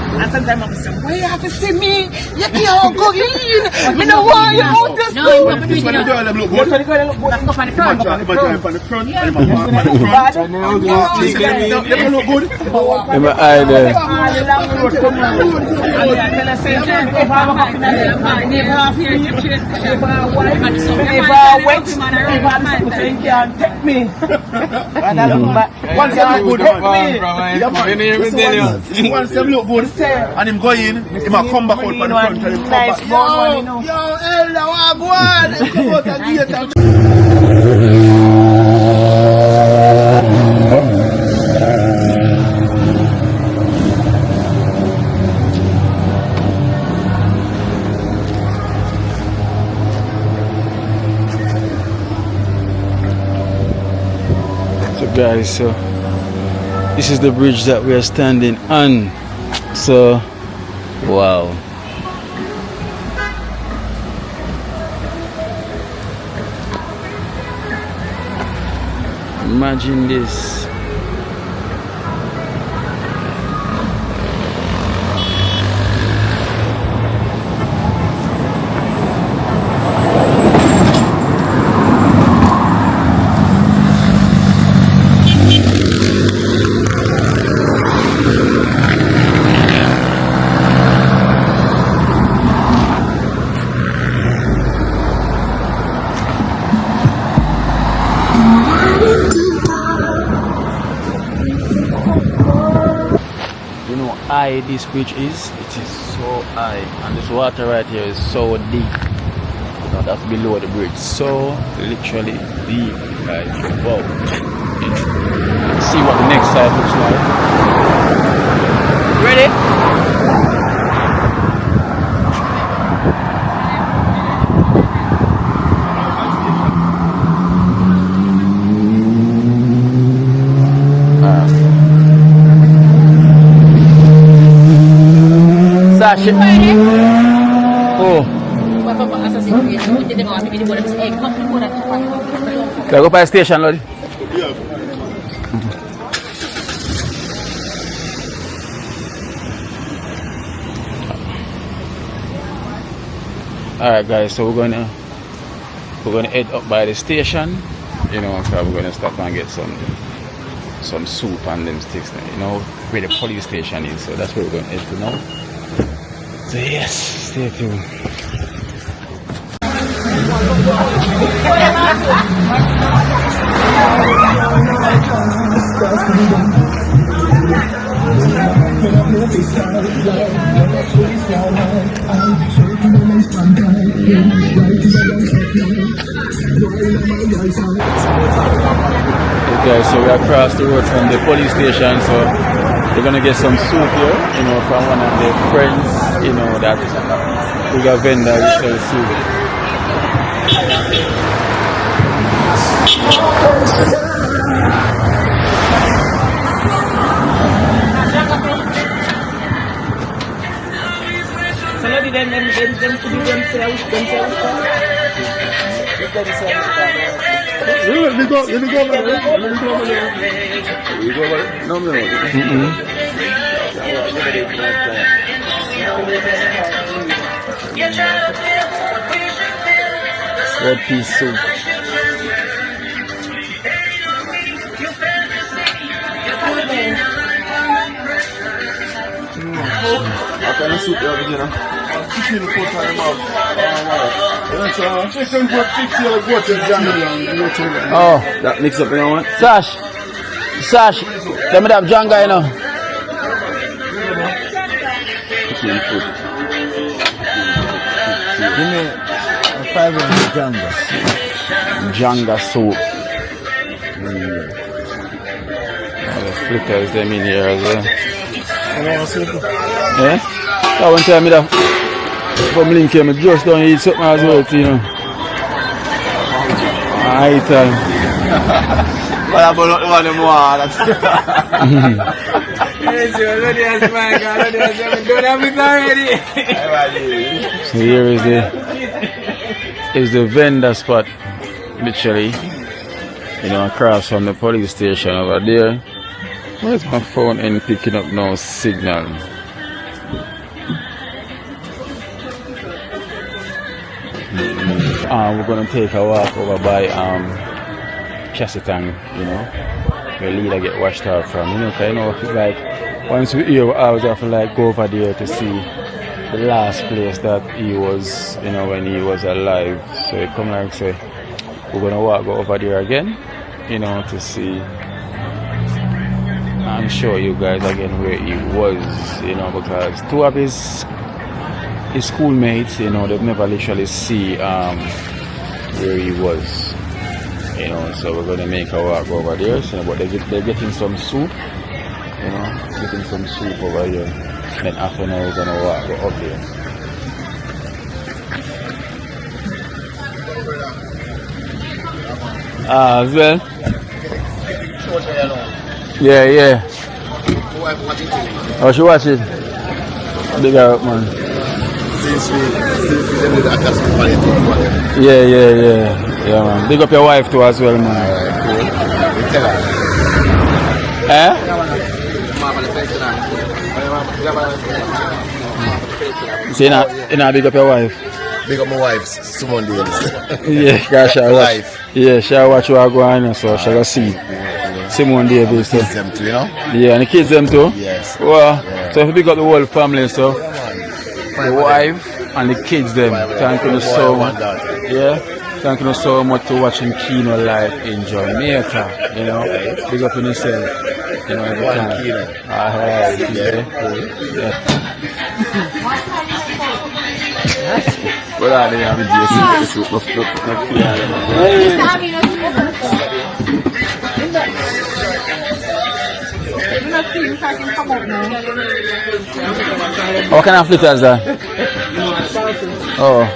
And sometimes I'm saying, why you have to see me? You can't go in. Me no want you out this No, school. I'm This one the girl them look good. That's what the girl look good. Let's go for the front. On the front, Yeah. and on the front. Bad. Them look good. In my eye there. All the long road come round. And I tell her, say, if I walk up in the if I feel if I wet, if I school, say you can't take me. And I look back. Once them look good, Take me. once them look good, and him go in, him a come back out for the front and him come Nice back. one, you know. Yo, Elder, what go on? Come out and get them. So guys, so this is the bridge that we are standing on. So wow. Imagine this. You know how high this bridge is? It is so high, and this water right here is so deep. You know, that's below the bridge. So literally deep, like wow. You know, let's see what the next side looks like. Ready? Sasha. Oh. Can I go by the station, Lord? Alright guys, so we're gonna head up by the station, you know, so we're gonna stop and get some soup and them sticks, you know, where the police station is, so that's where we're gonna head to now. So yes, stay tuned. Okay, so we are across the road from the police station, so we're gonna get some soup here, you know, from one of the friends, you know, that we got vendor who sells soup. So now them to be themselves. Let me go over there. You go over there? No. Red pea soup. What kind of soup you have in here? Chicken put on your mouth. Chicken put chicken like goat and jam. Oh, That mix up, you know what? Sash, let me have Janga, you know. Chicken food. Give me a 5 of Janga. Janga soup. The flickers them in here as well. Yeah? That one time me that from link here, I just don't eat something as well, you know. I tell. But I'm not the one who wants. So here is the vendor spot, literally, you know, across from the police station over there. Where's my phone in picking up no signal? We're gonna take a walk over by Cassitang, you know, where leader get washed out from, you know, cause you know, like once we here, I always have to like go over there to see the last place that he was, you know, when he was alive. So it come like say we're gonna go over there again, you know, to see and show you guys again where he was, you know, because two of his schoolmates, you know, they've never literally see where he was, you know. So we're gonna make a walk over there. So, but they're getting some soup, you know, getting some soup over here. Then after now we're gonna walk up there. As well. Yeah. Oh, she watch it. Big up, man. Yeah, man. Big up your wife too as well, man. Eh? So you not big up your wife? Big up my wife, Simone Davis. Yeah, gosh, I watch. Yeah, she watch you go on, so she go see Simone Davis. Kids them too, you know? Yeah, and the kids them too? Yes. Well, so if you big up the whole family, so the wife and the kids them. Thank you so much. Yeah. Thank you so much for watching Kino live in Jamaica. You know, big up on yourself. You know, every time. Alright, yeah. What are they having What kind of flitter is that? Oh.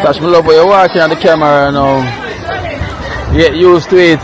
Touch me love when you're walking on the camera now. Get used to it.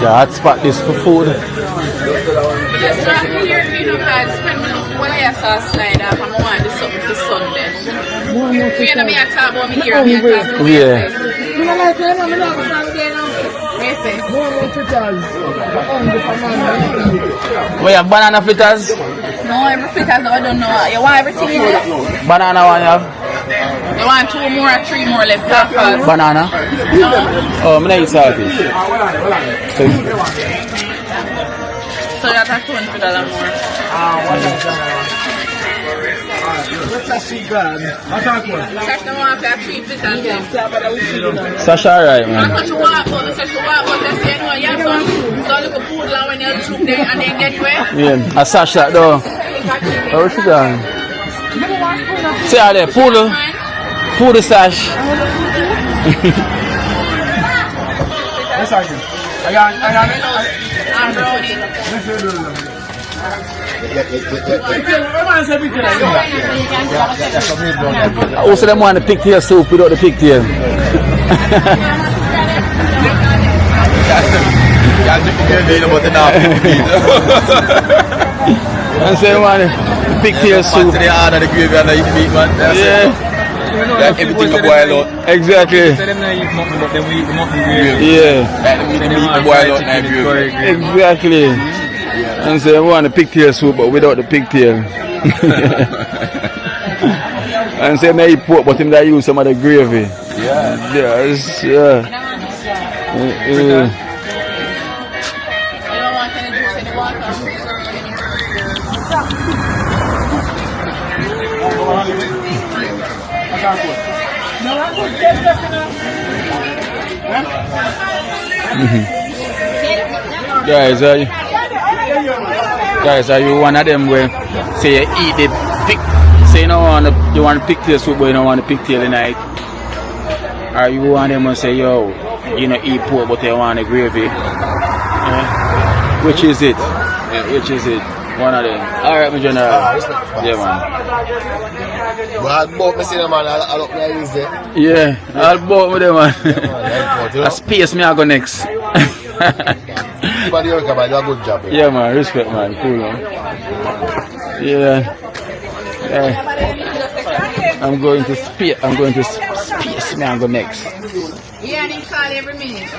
Yeah, hot spot this for food. Just drop me here, you know, guys. Spend when I saw slide up, I'm going to do something for Sunday. We know me a talk about me here, me a talk about me. Yeah. We have banana fritters? No, every fritters, I don't know. You want everything in there? Banana one you have? You want 2 more or 3 more left after? Banana? No. Oh, I'm not eat salty. So that's a $200 more. Sasha want to have 3 fritters left. Sasha alright, man. That's what you want, but Sasha want, but that's the one you have some little poodle when you're troop there and then get where? Yeah, a Sasha though. How she done? See how there, poodle. Poodle sash. Also, them want the pigtail soup without the pigtail. And say, man, the pigtail soup. They are the gravy and the meat, man. Yeah. Like everything will boil out. Exactly. So them not eat mutton, but them we eat mutton gravy. Yeah. Like the meat will boil out and gravy. Exactly. And say, I want the pigtail soup, but without the pigtail. And say, I eat pork, but him that use some of the gravy. Yeah. Yes, yeah. You don't want any juice, any water, freezer, or Guys, are you one of them where say you eat the pig, say you want to pigtail soup, but you don't want to pigtail in night? Are you one of them who say, yo, you know, eat pork, but you want the gravy? Yeah. Which is it? Yeah, which is it? One of them. Alright, my general. Yeah, man. Well, both me see them, man. I look like this there. Yeah, I'll both with them, man. A space me I go next. Everybody else, man, do a good job. Yeah, man, respect, man. Cool, man. Yeah. I'm going to space me I go next. yeah, and he call every minute.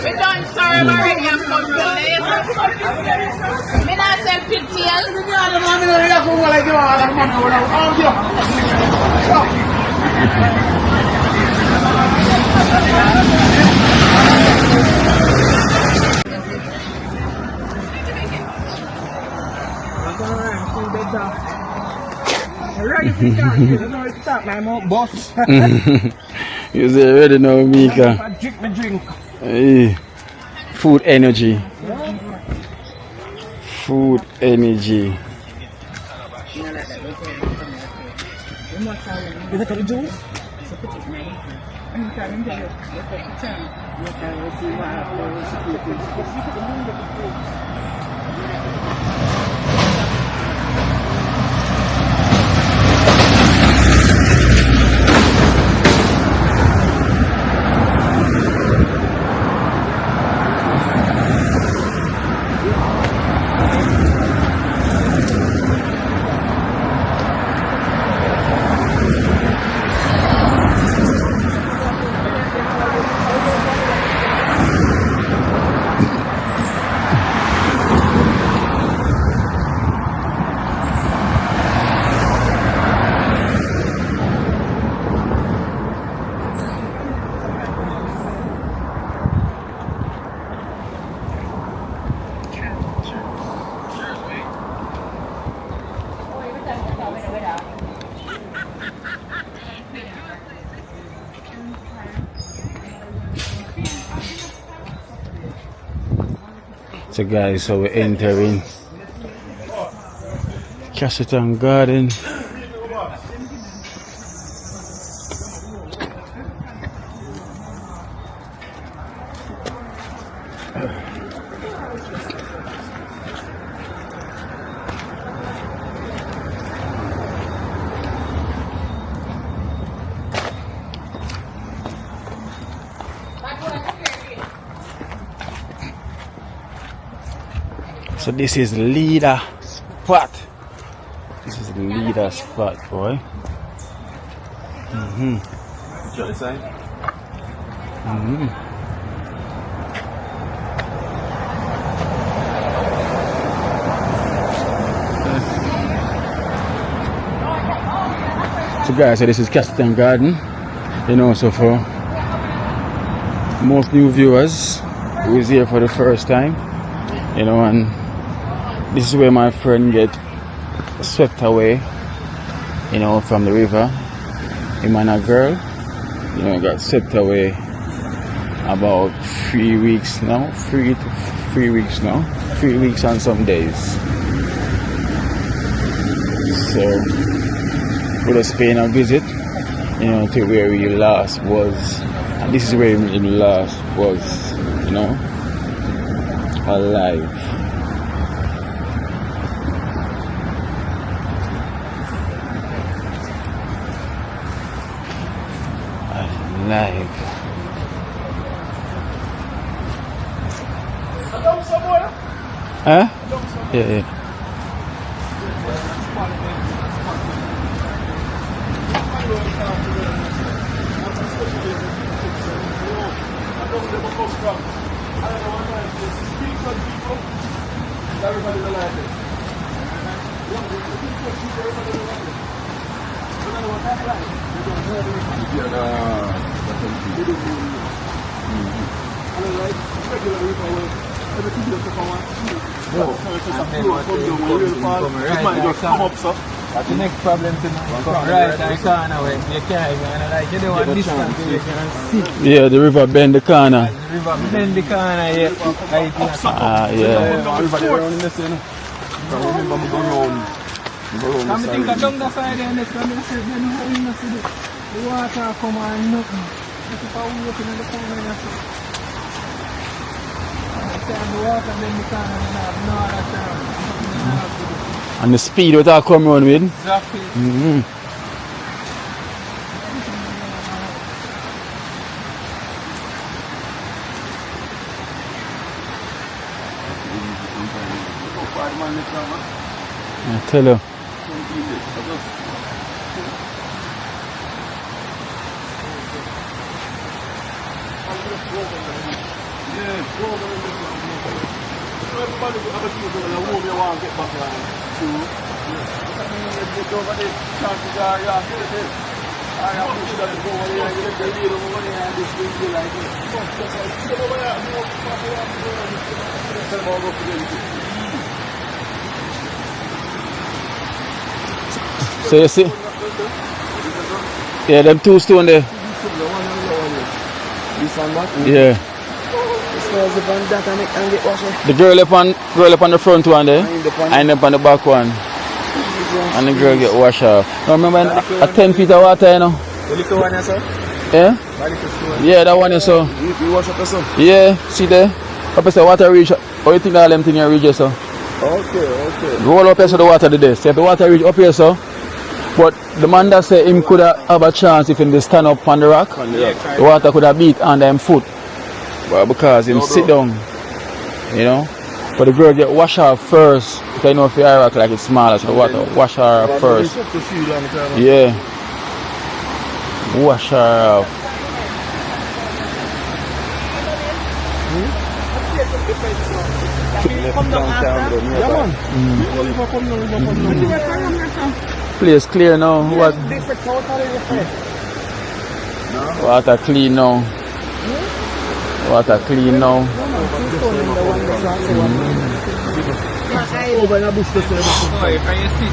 We done serve already and come to this. Me not sell pigtails. Ready to start. You know it's start my mouth, boss. You say ready now, Mika. I drink my drink. Hey. Food energy. Food energy. Is it the juice? So guys, so we're entering Castleton Garden. So this is leader spot. This is leader spot, boy. So guys, so this is Castleton Garden. You know, so for most new viewers who is here for the first time, you know, and this is where my friend get swept away, you know, from the river. Him and a girl, you know, got swept away about 3 weeks now. 3 weeks now. 3 weeks and some days. So we're just paying a visit, you know, to where we last was. And this is where he last was, you know, alive. Live. Huh? Yeah, yeah. That's the next problem to right, I can't away. You can't even like you don't want distance you can see. Yeah, the river bend the corner. The river bend the corner here. Yeah. Everybody around in the scene. Remember me go round. Come think I down the side and next time I said then how you not see the water come and nothing. If I walk in the corner and I see. The water bend the corner and I have no other time. And the speed what I come around with. Exactly. I tell you. So you see? Yeah, them two stone there. Yeah. The girl up on the front one there, and up on the back one. And the girl get washed off. Now remember at 10 feet of water, you know? The little one, sir? Yeah? Yeah, that one is so. You wash up the sun? Yeah, see there? Up say water reach. How you think all them things here reach, so? Okay. Roll up here so the water did there. See if the water reach up here, so. But the man that said him could have a chance if he stand up on the rock. The water could have beat under him foot. Well, because him sit down, you know. But the girl get washed off first. Because you know if you are rock like it's smaller, so the water wash her off first. Yeah. Wash her off. Place clear now. What? Water clean now. Water clean now. Over in the bush to say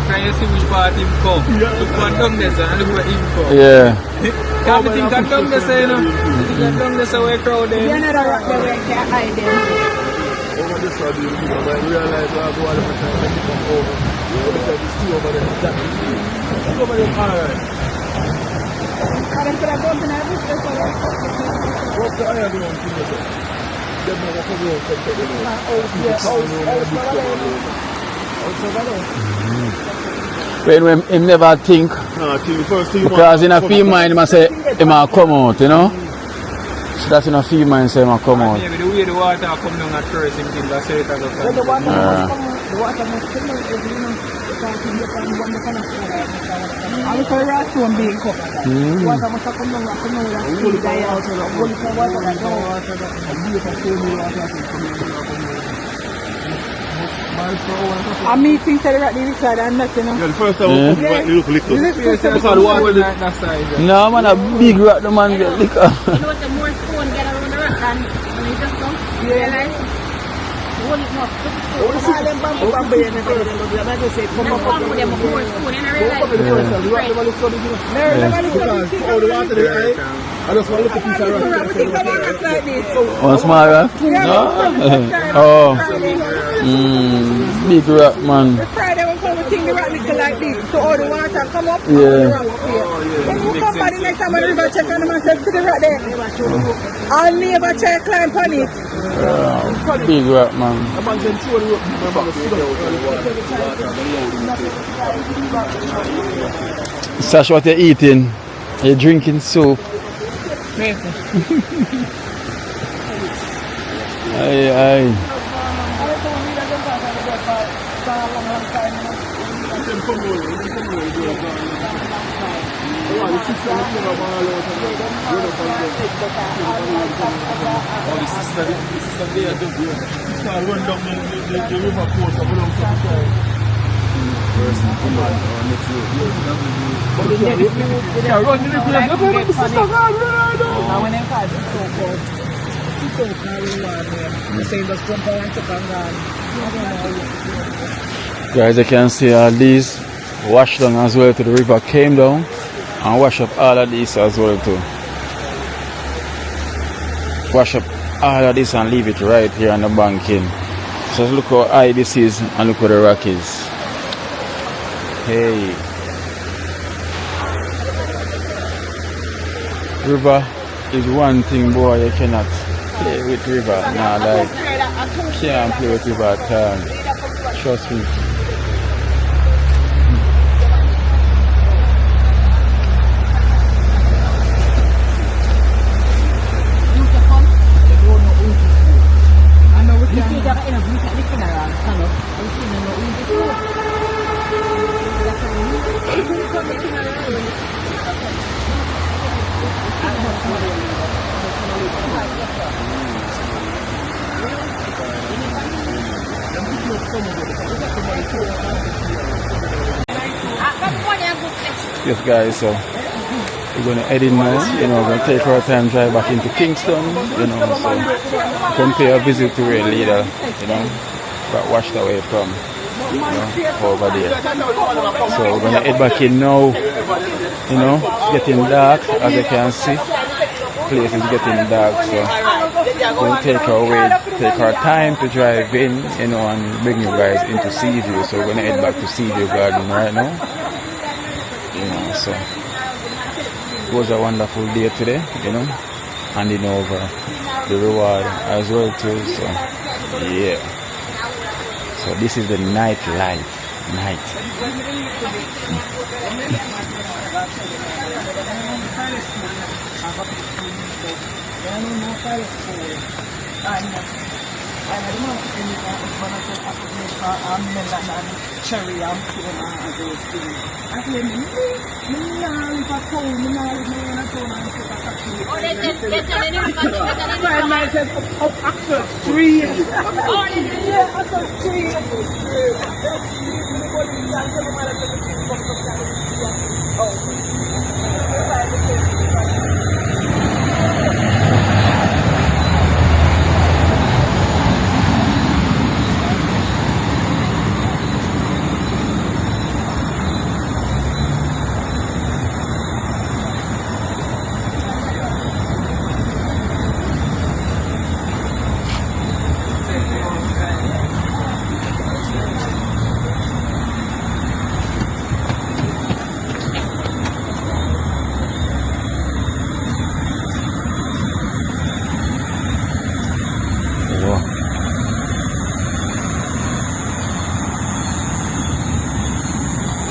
Can you see which part him come? Look what down there and look where him come. Yeah. Can't you think of down there, you know? You think down there where crowd there. You know that rock there where you can't hide them. over this side, you know, but I realize I go all the time when you come over. Because it's two over there. Two over there, alright. And then could I go to the bush there for you? What's the iron one thing you say? Them never come over, come take it When him never think, because in a few mind him say he might come out, you know. So that's in a few mind say he might come out. Maybe the way the water come down at first, him think that's it. Well, the water must come out. The water must come out, you know. Because you can one the kind of and if I rush to being covered, the water must come down and come out and see die out. Only for water that a meeting said right this side and nothing. Yeah, the first time we look little. Because the water there. No man, a big rock the man get liquor. You know what, the more stone get around the rock and when you just come, you realize, hold it up. All them bamboo in the middle, I just say, come up. Bamboo, them more stone and I realize, All the water there, I just want to look at piece of rock. Like this. One small rock? Oh. Big rock man. The Friday when come, we think the rock little like this, so all the water come up, Yeah. all the rock up here. When you come by the next time when the river check on them and say, see the rock there, I'll never try to climb on it. Big rock man. Sash, what you eating? You drinking soup? Maybe. Aye. Guys, you can see all these wash down as well to the river, came down and wash up all of this as well too. Wash up all of this and leave it right here on the banking. So look how high this is and look how the rock is. Hey. River is one thing, boy, you cannot play with river. Nah, like, can't play with river at all. Trust me. Yes guys, so we're going to head in now, we're going to take our time, drive back into Kingston, so come pay a visit to Rain Leader, got washed away from, over there. So we're going to head back in now, it's getting dark, as you can see, place is getting dark, so we're going to take our time to drive in, and bring you guys into Seaview. So we're going to head back to Seaview Garden right now. So it was a wonderful day today, handing over the reward as well too. So yeah. So this is the nightlife.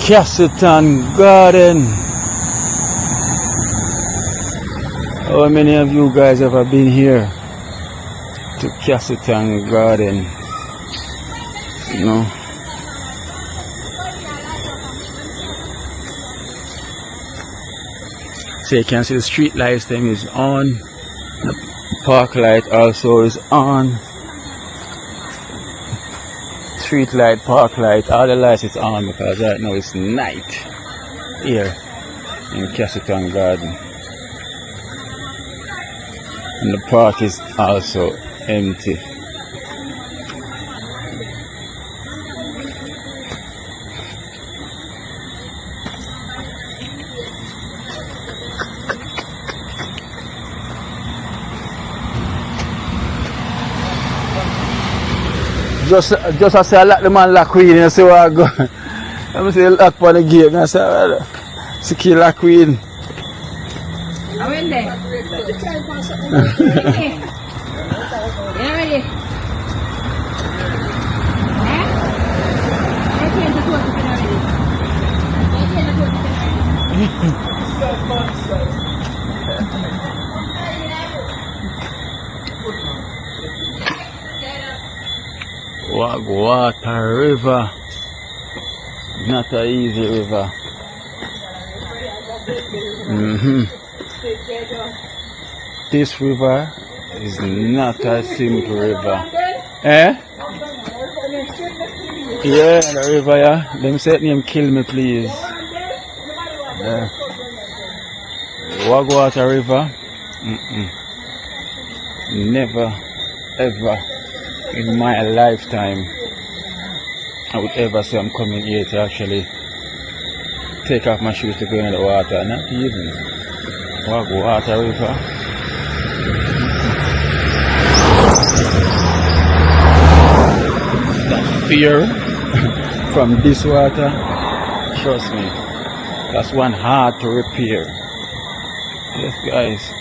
Castleton Garden. How many of you guys ever been here to Castleton Garden? So you can see the street lights thing is on. The park light also is on. Street light, park light, all the lights is on because right now it's night here in Castleton Garden. And the park is also empty. Just I say I lock the man lock queen and see where I go. I'm say lock on the gate and I say secure lock queen. I'm in there. You ready? Water River. Not a easy river. This river is not a simple river. Eh? Yeah, the river, yeah. Them say name kill me, please. Yeah. Wagwater River. Never, ever in my lifetime I would ever say I'm coming here to actually take off my shoes to go in the water. Not even. Wagwater River. That fear from this water, trust me, that's one hard to repair. Yes, guys.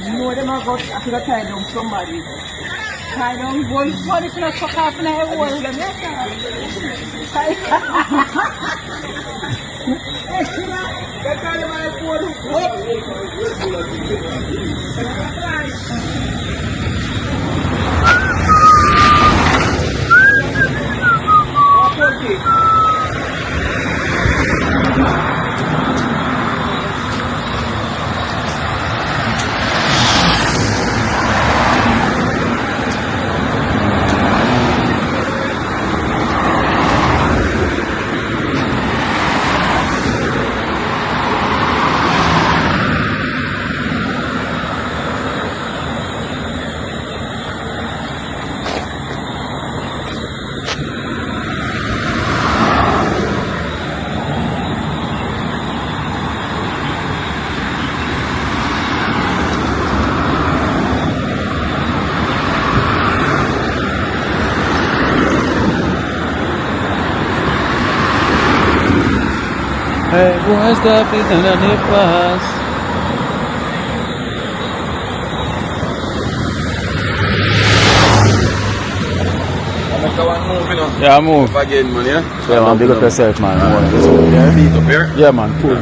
You know them about after tie down somebody. Tie down one body for a chuck off in a hole. Them Hey, boy, stop it and let it pass. Yeah, move. Again, man, yeah? Yeah, man, big up yourself, man. Beat up here? Yeah, man, cool.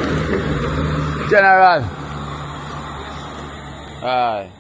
General. Aye.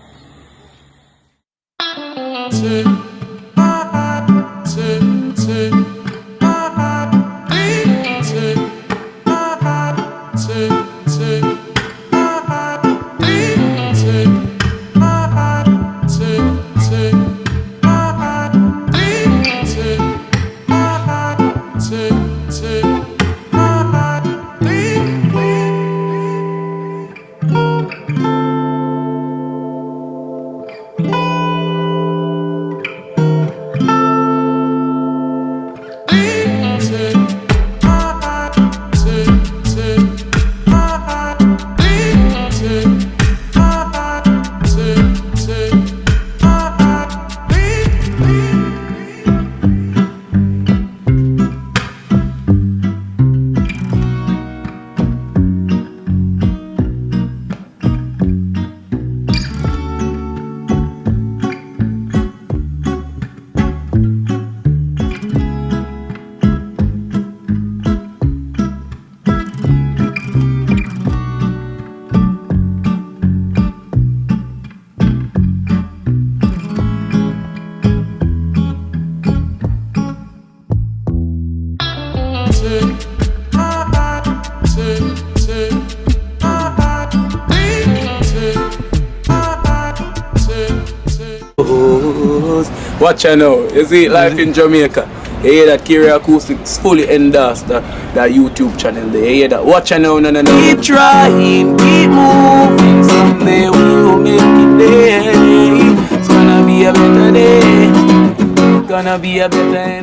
Watch out now. You see life in Jamaica. You hear that Kiri Acoustics fully endorsed that YouTube channel there. You hear that? Watch out now, no. Keep trying, keep moving. Someday we'll make it there. It's gonna be a better day. Gonna be a better day.